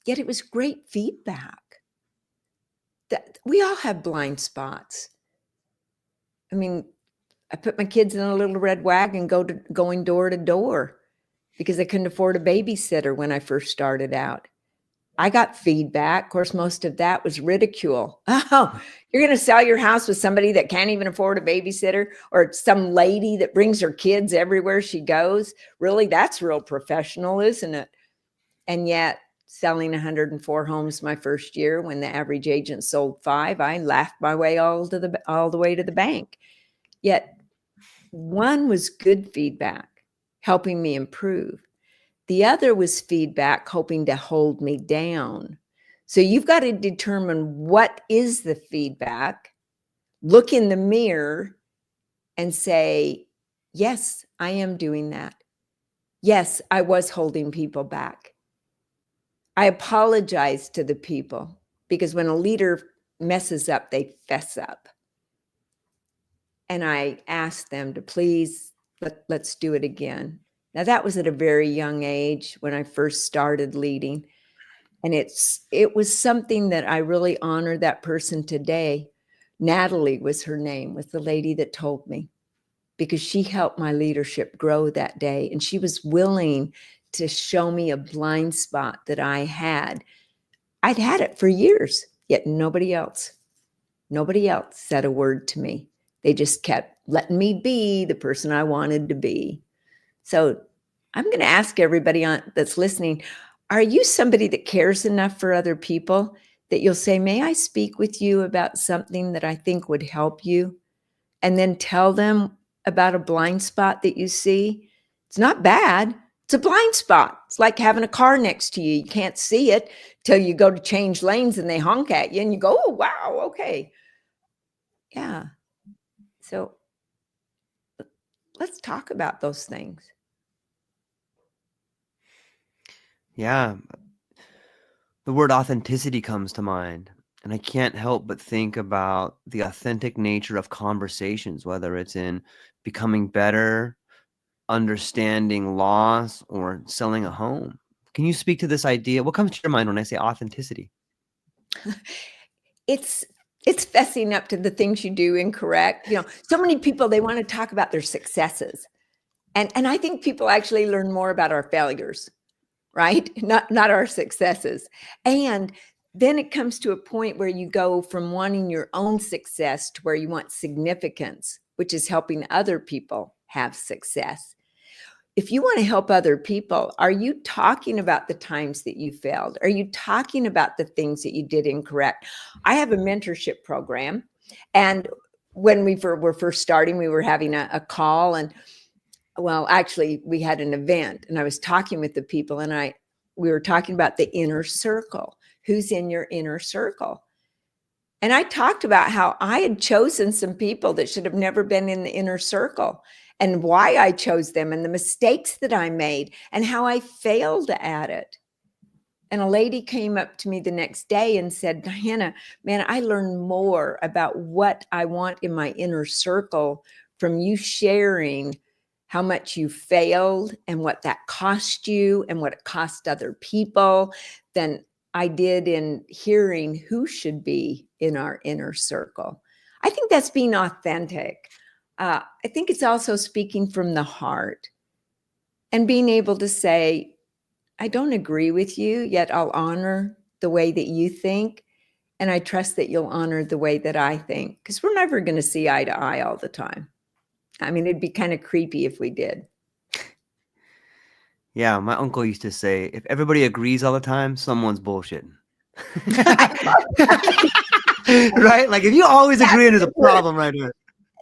Yet it was great feedback. That we all have blind spots. I mean, I put my kids in a little red wagon going door to door because I couldn't afford a babysitter when I first started out. I got feedback. Of course, most of that was ridicule. Oh, you're going to sell your house with somebody that can't even afford a babysitter, or some lady that brings her kids everywhere she goes. Really, that's real professional, isn't it? And yet, selling 104 homes my first year when the average agent sold 5, I laughed my way all the way to the bank. Yet one was good feedback, helping me improve. The other was feedback, hoping to hold me down. So you've got to determine what is the feedback, look in the mirror and say, yes, I am doing that. Yes, I was holding people back. I apologize to the people because when a leader messes up, they fess up. And I ask them to please, let's do it again. Now, that was at a very young age when I first started leading. And it was something that I really honor that person today. Natalie was her name, was the lady that told me, because she helped my leadership grow that day. And she was willing to show me a blind spot that I had. I'd had it for years, yet nobody else said a word to me. They just kept letting me be the person I wanted to be. So I'm going to ask everybody that's listening, are you somebody that cares enough for other people that you'll say, may I speak with you about something that I think would help you? And then tell them about a blind spot that you see? It's not bad. It's a blind spot. It's like having a car next to you. You can't see it till you go to change lanes and they honk at you and you go, oh, wow, okay. Yeah. So let's talk about those things. Yeah. The word authenticity comes to mind. And I can't help but think about the authentic nature of conversations, whether it's in becoming better, understanding loss, or selling a home. Can you speak to this idea? What comes to your mind when I say authenticity? It's fessing up to the things you do incorrect. So many people, they want to talk about their successes. And I think people actually learn more about our failures, right? Not our successes. And then it comes to a point where you go from wanting your own success to where you want significance, which is helping other people have success. If you want to help other people, are you talking about the times that you failed? Are you talking about the things that you did incorrect? I have a mentorship program. And when we were first starting, we were having a call, and well, actually we had an event, and I was talking with the people, and we were talking about the inner circle. Who's in your inner circle? And I talked about how I had chosen some people that should have never been in the inner circle, and why I chose them, and the mistakes that I made, and how I failed at it. And a lady came up to me the next day and said, Dianna, man, I learned more about what I want in my inner circle from you sharing how much you failed and what that cost you and what it cost other people than I did in hearing who should be in our inner circle. I think that's being authentic. I think it's also speaking from the heart and being able to say, I don't agree with you, yet I'll honor the way that you think. And I trust that you'll honor the way that I think, because we're never going to see eye to eye all the time. I mean, it'd be kind of creepy if we did. Yeah, my uncle used to say, if everybody agrees all the time, someone's bullshitting. Right? Like if you always agree, there's a problem right there.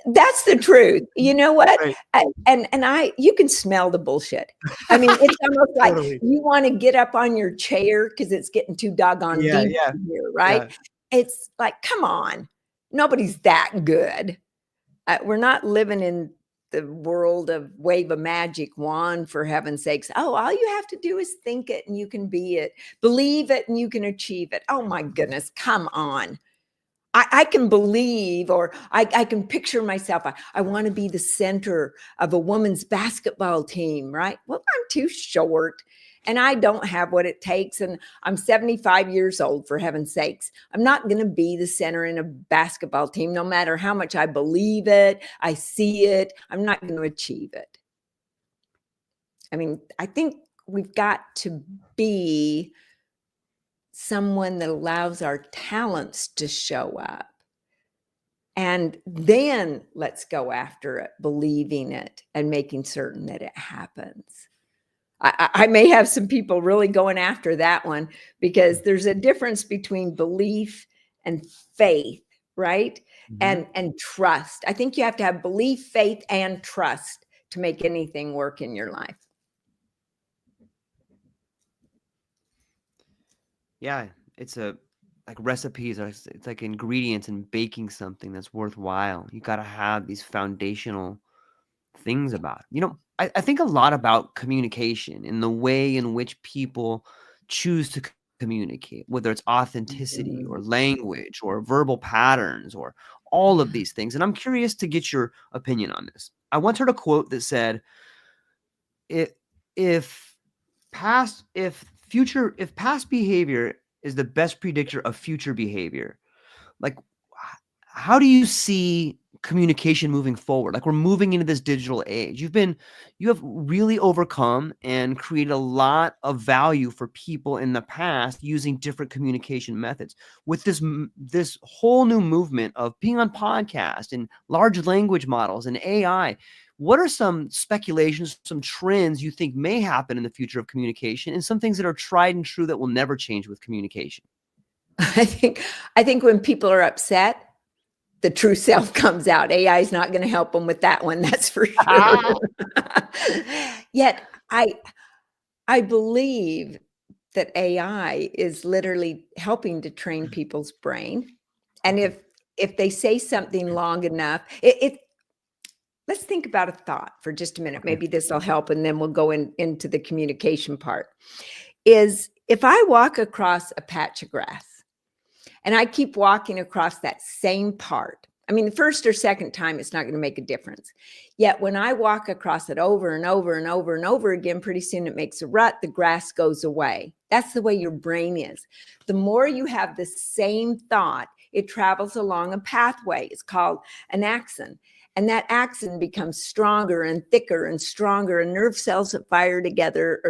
That's the truth. You know what? Right. You can smell the bullshit. I mean, it's almost like Totally. you want to get up on your chair because it's getting too doggone deep in here, right? Yeah. It's like, come on, nobody's that good. We're not living in the world of wave a magic wand, for heaven's sakes. Oh, all you have to do is think it and you can be it. Believe it and you can achieve it. Oh my goodness, come on. I can believe, or I can picture myself. I want to be the center of a women's basketball team, right? Well, I'm too short and I don't have what it takes. And I'm 75 years old, for heaven's sakes. I'm not going to be the center in a basketball team, no matter how much I believe it, I see it. I'm not going to achieve it. I mean, I think we've got to be someone that allows our talents to show up. And then let's go after it, believing it and making certain that it happens. I may have some people really going after that one, because there's a difference between belief and faith, right? Mm-hmm. And trust. I think you have to have belief, faith, and trust to make anything work in your life. Yeah, it's like recipes, it's like ingredients in baking something that's worthwhile. You got to have these foundational things about it. You know, I think a lot about communication and the way in which people choose to communicate, whether it's authenticity or language or verbal patterns or all of these things. And I'm curious to get your opinion on this. I once heard a quote that said, if if past behavior is the best predictor of future behavior, like how do you see communication moving forward? Like we're moving into this digital age. You have really overcome and created a lot of value for people in the past using different communication methods. With this whole new movement of being on podcast and large language models and AI, what are some speculations, some trends you think may happen in the future of communication, and some things that are tried and true that will never change with communication? I think when people are upset, the true self comes out. AI is not going to help them with that one, that's for sure. Yet I believe that AI is literally helping to train people's brain. And Okay. if they say something long enough, let's think about a thought for just a minute. Okay. Maybe this will help, and then we'll go into the communication part. Is if I walk across a patch of grass and I keep walking across that same part, I mean, the first or second time, it's not going to make a difference. Yet when I walk across it over and over and over and over again, pretty soon it makes a rut, the grass goes away. That's the way your brain is. The more you have the same thought, it travels along a pathway. It's called an axon. And that axon becomes stronger and thicker and stronger, and nerve cells that wire together.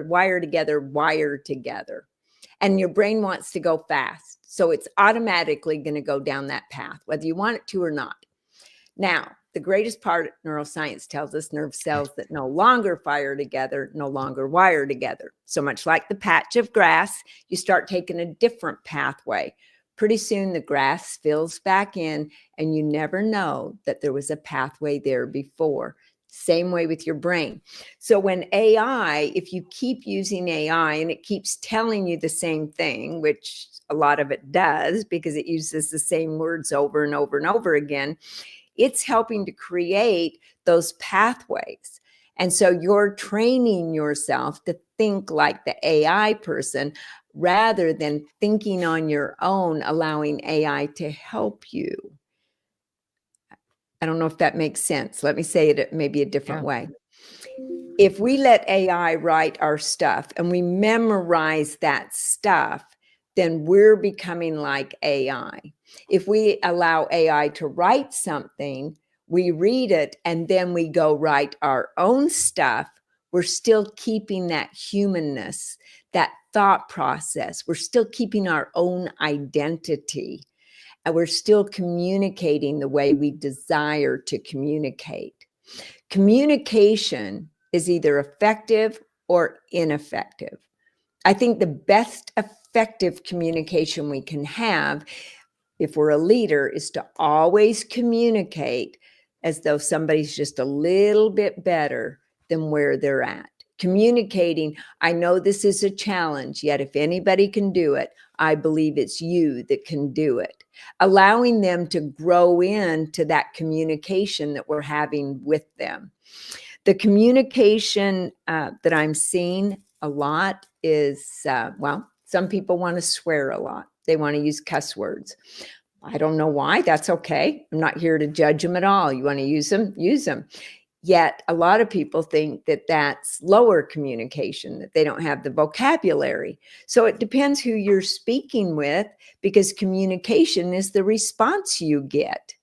And your brain wants to go fast. So it's automatically going to go down that path, whether you want it to or not. Now, the greatest part of neuroscience tells us nerve cells that no longer fire together, no longer wire together. So much like the patch of grass, you start taking a different pathway. Pretty soon the grass fills back in, and you never know that there was a pathway there before. Same way with your brain. So when AI, if you keep using AI and it keeps telling you the same thing, which a lot of it does because it uses the same words over and over and over again, it's helping to create those pathways. And so you're training yourself to think like the AI person rather than thinking on your own, allowing AI to help you. I don't know if that makes sense. Let me say it maybe a different way. If we let AI write our stuff and we memorize that stuff, then we're becoming like AI. If we allow AI to write something, we read it, and then we go write our own stuff, we're still keeping that humanness, that thought process. We're still keeping our own identity. And we're still communicating the way we desire to communicate. Communication is either effective or ineffective. I think the best effective communication we can have, if we're a leader, is to always communicate as though somebody's just a little bit better than where they're at. Communicating, I know this is a challenge, yet if anybody can do it, I believe it's you that can do it. Allowing them to grow into that communication that we're having with them. The communication that I'm seeing a lot is, some people want to swear a lot. They want to use cuss words. I don't know why. That's okay. I'm not here to judge them at all. You want to use them? Use them. Yet a lot of people think that that's lower communication, that they don't have the vocabulary. So it depends who you're speaking with, because communication is the response you get,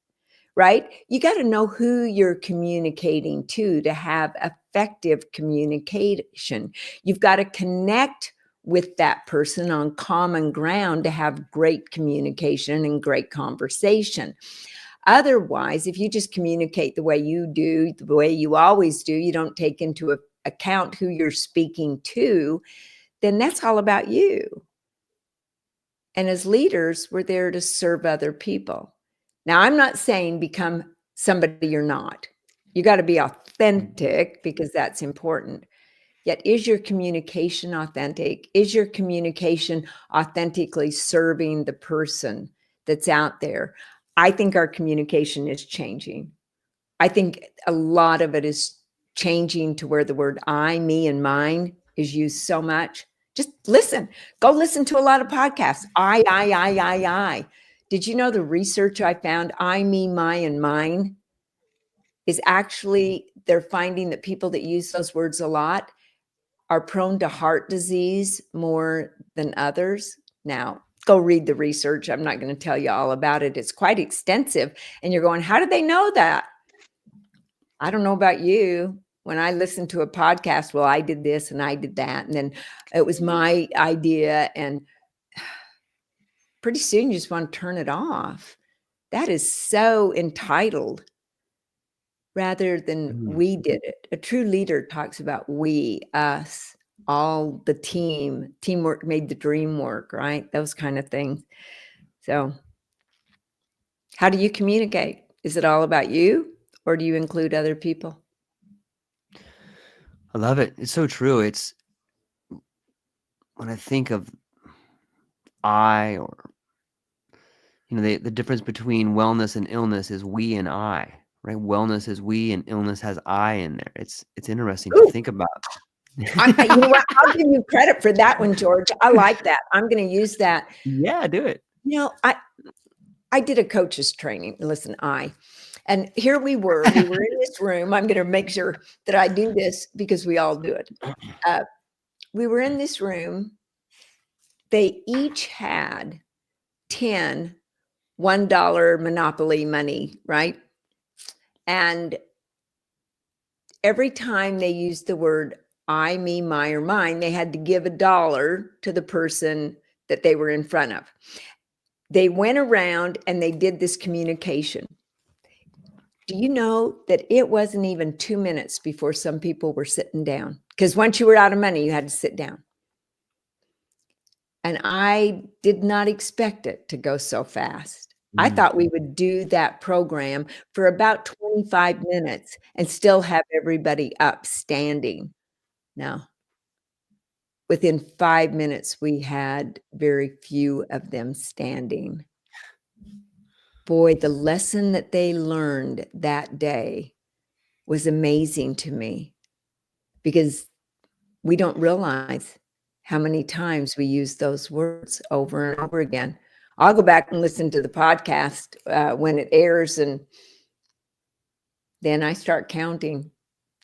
right? You got to know who you're communicating to have effective communication. You've got to connect with that person on common ground to have great communication and great conversation. Otherwise, if you just communicate the way you do, the way you always do, you don't take into account who you're speaking to, then that's all about you. And as leaders, we're there to serve other people. Now, I'm not saying become somebody you're not. You got to be authentic, because that's important. Yet, is your communication authentic? Is your communication authentically serving the person that's out there? I think our communication is changing. I think a lot of it is changing to where the word I, me, and mine is used so much. Just listen. Go listen to a lot of podcasts. I. Did you know the research I found, I, me, my, and mine, is actually, they're finding that people that use those words a lot are prone to heart disease more than others. Now, go read the research. I'm not going to tell you all about it. It's quite extensive. And you're going, how did they know that? I don't know about you. When I listen to a podcast, well, I did this and I did that. And then it was my idea. And pretty soon you just want to turn it off. That is so entitled rather than we did it. A true leader talks about we, us, all the team. Teamwork made the dream work, right? Those kind of things. So how do you communicate? Is it all about you, or do you include other people? I love it. It's so true. It's when I think of I, or the difference between wellness and illness is we and I, right? Wellness is we and illness has I in there. It's interesting to think about. You know what? I'll give you credit for that one, George. I like that. I'm going to use that. Yeah, do it. I did a coach's training. Listen, and here we were in this room. I'm going to make sure that I do this because we all do it. We were in this room. They each had 10 $1 Monopoly money, right? And every time they used the word I, me, my, or mine, they had to give $1 to the person that they were in front of. They went around and they did this communication. Do you know that it wasn't even 2 minutes before some people were sitting down? Because once you were out of money, you had to sit down. And I did not expect it to go so fast. I thought we would do that program for about 25 minutes and still have everybody up standing. No. Within 5 minutes, we had very few of them standing. Boy, the lesson that they learned that day was amazing to me, because we don't realize how many times we use those words over and over again. I'll go back and listen to the podcast when it airs, and then I start counting.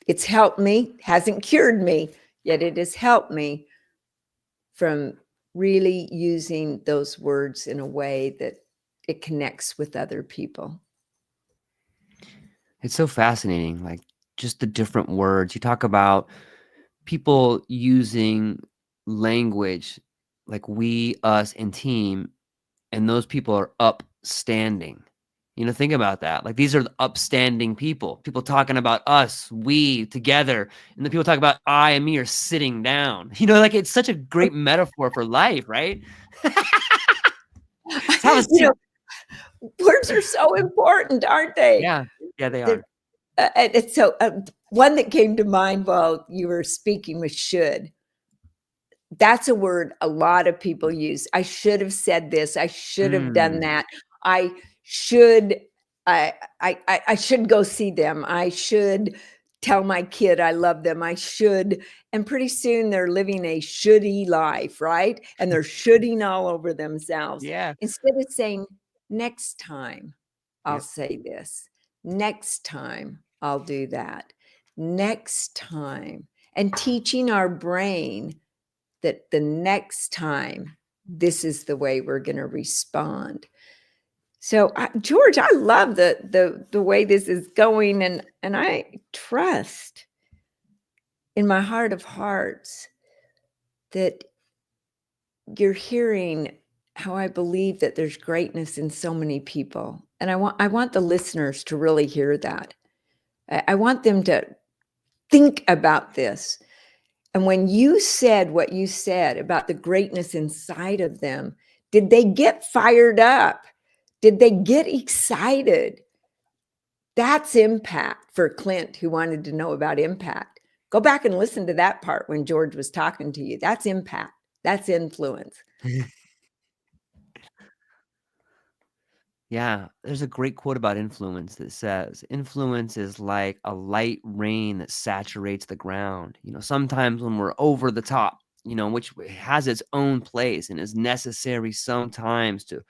It's helped me, hasn't cured me, yet it has helped me from really using those words in a way that it connects with other people. It's so fascinating, like just the different words. You talk about people using language like we, us, and team, and those people are upstanding. Think about that. Like, these are the upstanding people. People talking about us, we together, and the people talk about I and me are sitting down. Like, it's such a great metaphor for life, right? Words are so important, aren't they? Yeah, they are. And so one that came to mind while you were speaking was should. That's a word a lot of people use. I should have said this. I should have done that. I should go see them. I should tell my kid I love them. I should. And pretty soon they're living a shouldy life, right? And they're shoulding all over themselves. Yeah. Instead of saying, next time I'll say this. Next time I'll do that. Next time. And teaching our brain that the next time, this is the way we're going to respond. So, George, I love the way this is going, and I trust in my heart of hearts that you're hearing how I believe that there's greatness in so many people, and I want the listeners to really hear that. I want them to think about this. And when you said what you said about the greatness inside of them, did they get fired up? Did they get excited? That's impact for Clint, who wanted to know about impact. Go back and listen to that part when George was talking to you. That's impact. That's influence. Yeah, there's a great quote about influence that says, influence is like a light rain that saturates the ground. Sometimes when we're over the top, which has its own place and is necessary sometimes to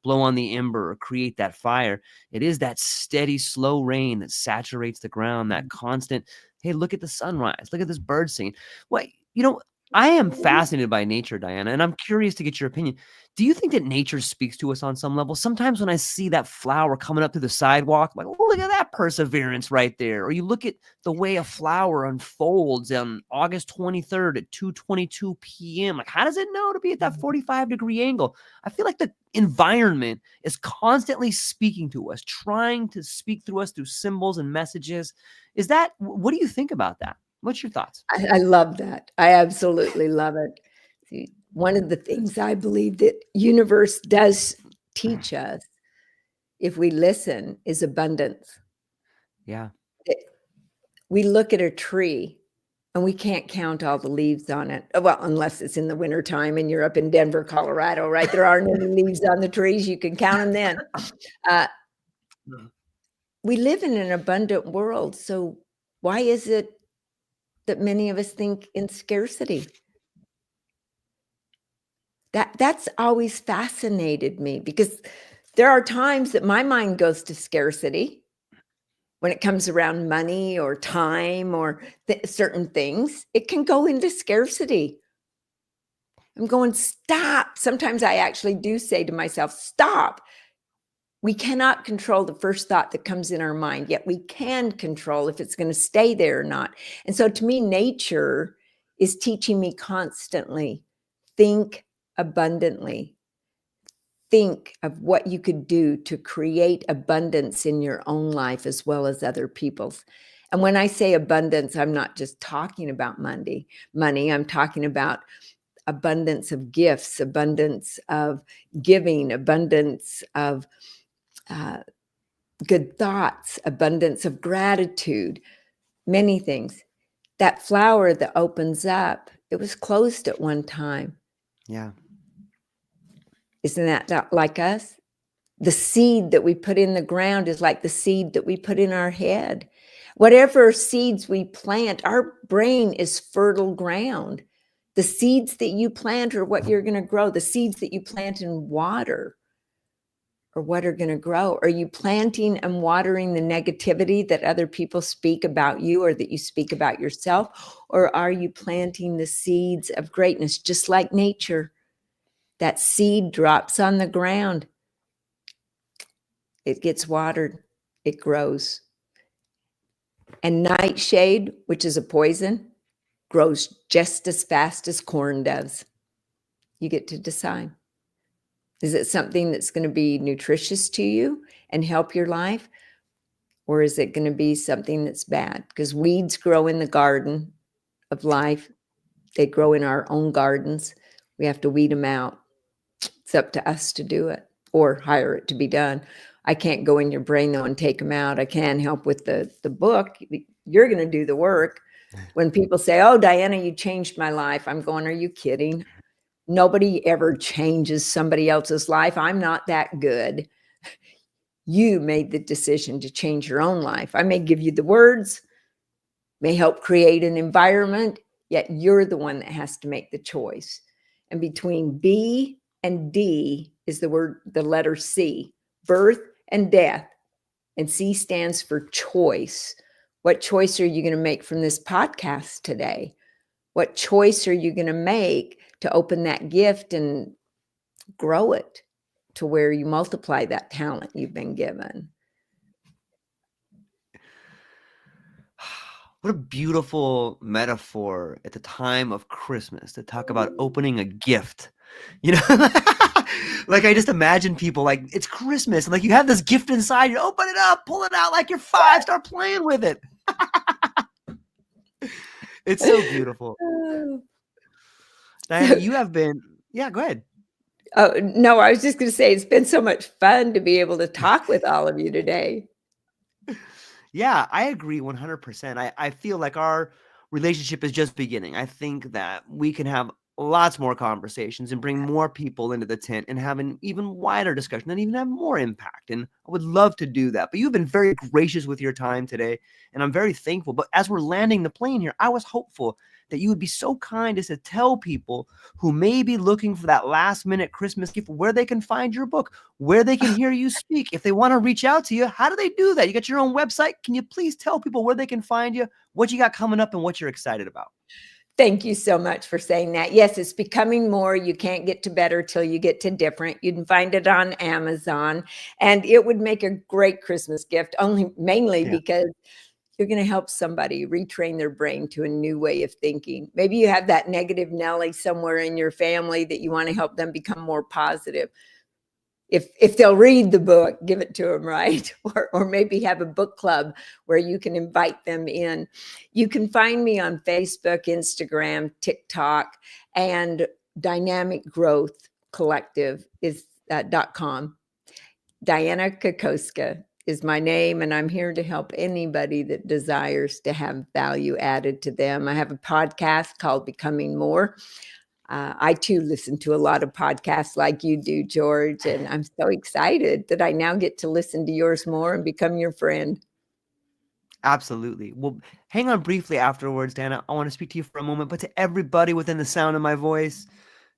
blow on the ember or create that fire, it is that steady, slow rain that saturates the ground, that constant, hey, look at the sunrise, look at this bird singing. What? You know, I am fascinated by nature, Dianna, and I'm curious to get your opinion. Do you think that nature speaks to us on some level? Sometimes when I see that flower coming up through the sidewalk, I'm like, oh, look at that perseverance right there. Or you look at the way a flower unfolds on August 23rd at 2:22 p.m. Like, how does it know to be at that 45-degree angle? I feel like the environment is constantly speaking to us, trying to speak through us through symbols and messages. What do you think about that? What's your thoughts? I love that. I absolutely love it. See, one of the things I believe that universe does teach us, if we listen, is abundance. Yeah. We look at a tree and we can't count all the leaves on it. Well, unless it's in the wintertime and you're up in Denver, Colorado, right? There aren't any leaves on the trees. You can count them then. We live in an abundant world. So why is it that many of us think in scarcity? That's always fascinated me, because there are times that my mind goes to scarcity when it comes around money or time or certain things. It can go into scarcity. I'm going, stop. Sometimes I actually do say to myself, stop. We cannot control the first thought that comes in our mind, yet we can control if it's going to stay there or not. And so to me, nature is teaching me constantly, think abundantly. Think of what you could do to create abundance in your own life as well as other people's. And when I say abundance, I'm not just talking about money. I'm talking about abundance of gifts, abundance of giving, abundance of good thoughts, abundance of gratitude, many things. That flower that opens up, it was closed at one time. Yeah. Isn't that like us? The seed that we put in the ground is like the seed that we put in our head. Whatever seeds we plant, our brain is fertile ground. The seeds that you plant are what you're going to grow. The seeds that you plant in water are what are going to grow. Are you planting and watering the negativity that other people speak about you or that you speak about yourself? Or are you planting the seeds of greatness, just like nature? That seed drops on the ground. It gets watered. It grows. And nightshade, which is a poison, grows just as fast as corn does. You get to decide. Is it something that's going to be nutritious to you and help your life? Or is it going to be something that's bad? Because weeds grow in the garden of life. They grow in our own gardens. We have to weed them out. It's up to us to do it or hire it to be done. I can't go in your brain, though, and take them out. I can help with the book. You're going to do the work. When people say, oh, Dianna, you changed my life, I'm going, are you kidding? Nobody ever changes somebody else's life. I'm not that good. You made the decision to change your own life. I may give you the words, may help create an environment, yet you're the one that has to make the choice. And between B and D is the letter C, birth and death. And C stands for choice. What choice are you going to make from this podcast today? What choice are you going to make to open that gift and grow it to where you multiply that talent you've been given? What a beautiful metaphor at the time of Christmas to talk about opening a gift. You know, like I just imagine people like it's Christmas and like you have this gift inside, you open it up, pull it out like you're 5, start playing with it. It's so beautiful. Dianna, you have been, yeah, go ahead. Oh, no, I was just going to say it's been so much fun to be able to talk with all of you today. Yeah, I agree 100%. I feel like our relationship is just beginning. I think that we can have lots more conversations and bring more people into the tent and have an even wider discussion and even have more impact. And I would love to do that. But you've been very gracious with your time today, and I'm very thankful. But as we're landing the plane here, I was hopeful that you would be so kind as to tell people who may be looking for that last minute Christmas gift where they can find your book, where they can hear you speak. If they want to reach out to you, how do they do that? You got your own website. Can you please tell people where they can find you, what you got coming up, and what you're excited about? Thank you so much for saying that. Yes, it's becoming more. You can't get to better till you get to different. You can find it on Amazon, and it would make a great Christmas gift, mainly Yeah. because you're going to help somebody retrain their brain to a new way of thinking. Maybe you have that negative Nelly somewhere in your family that you want to help them become more positive. If they'll read the book, give it to them, right? Or maybe have a book club where you can invite them in. You can find me on Facebook, Instagram, TikTok, and Dynamic Growth Collective is .com. Dianna Kokoszka is my name, and I'm here to help anybody that desires to have value added to them. I have a podcast called Becoming More. I too listen to a lot of podcasts like you do, George, and I'm so excited that I now get to listen to yours more and become your friend. Absolutely. Well, hang on briefly afterwards, Dana. I want to speak to you for a moment, but to everybody within the sound of my voice,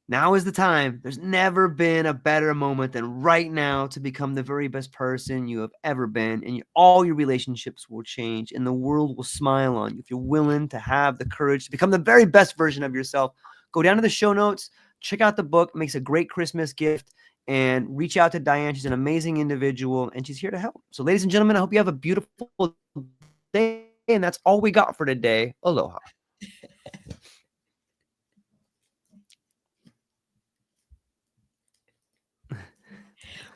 now is the time. There's never been a better moment than right now to become the very best person you have ever been, and all your relationships will change, and the world will smile on you if you're willing to have the courage to become the very best version of yourself. Go down to the show notes, check out the book. It makes a great Christmas gift, and reach out to Dianne. She's an amazing individual, and she's here to help. So, ladies and gentlemen, I hope you have a beautiful day, and that's all we got for today. Aloha.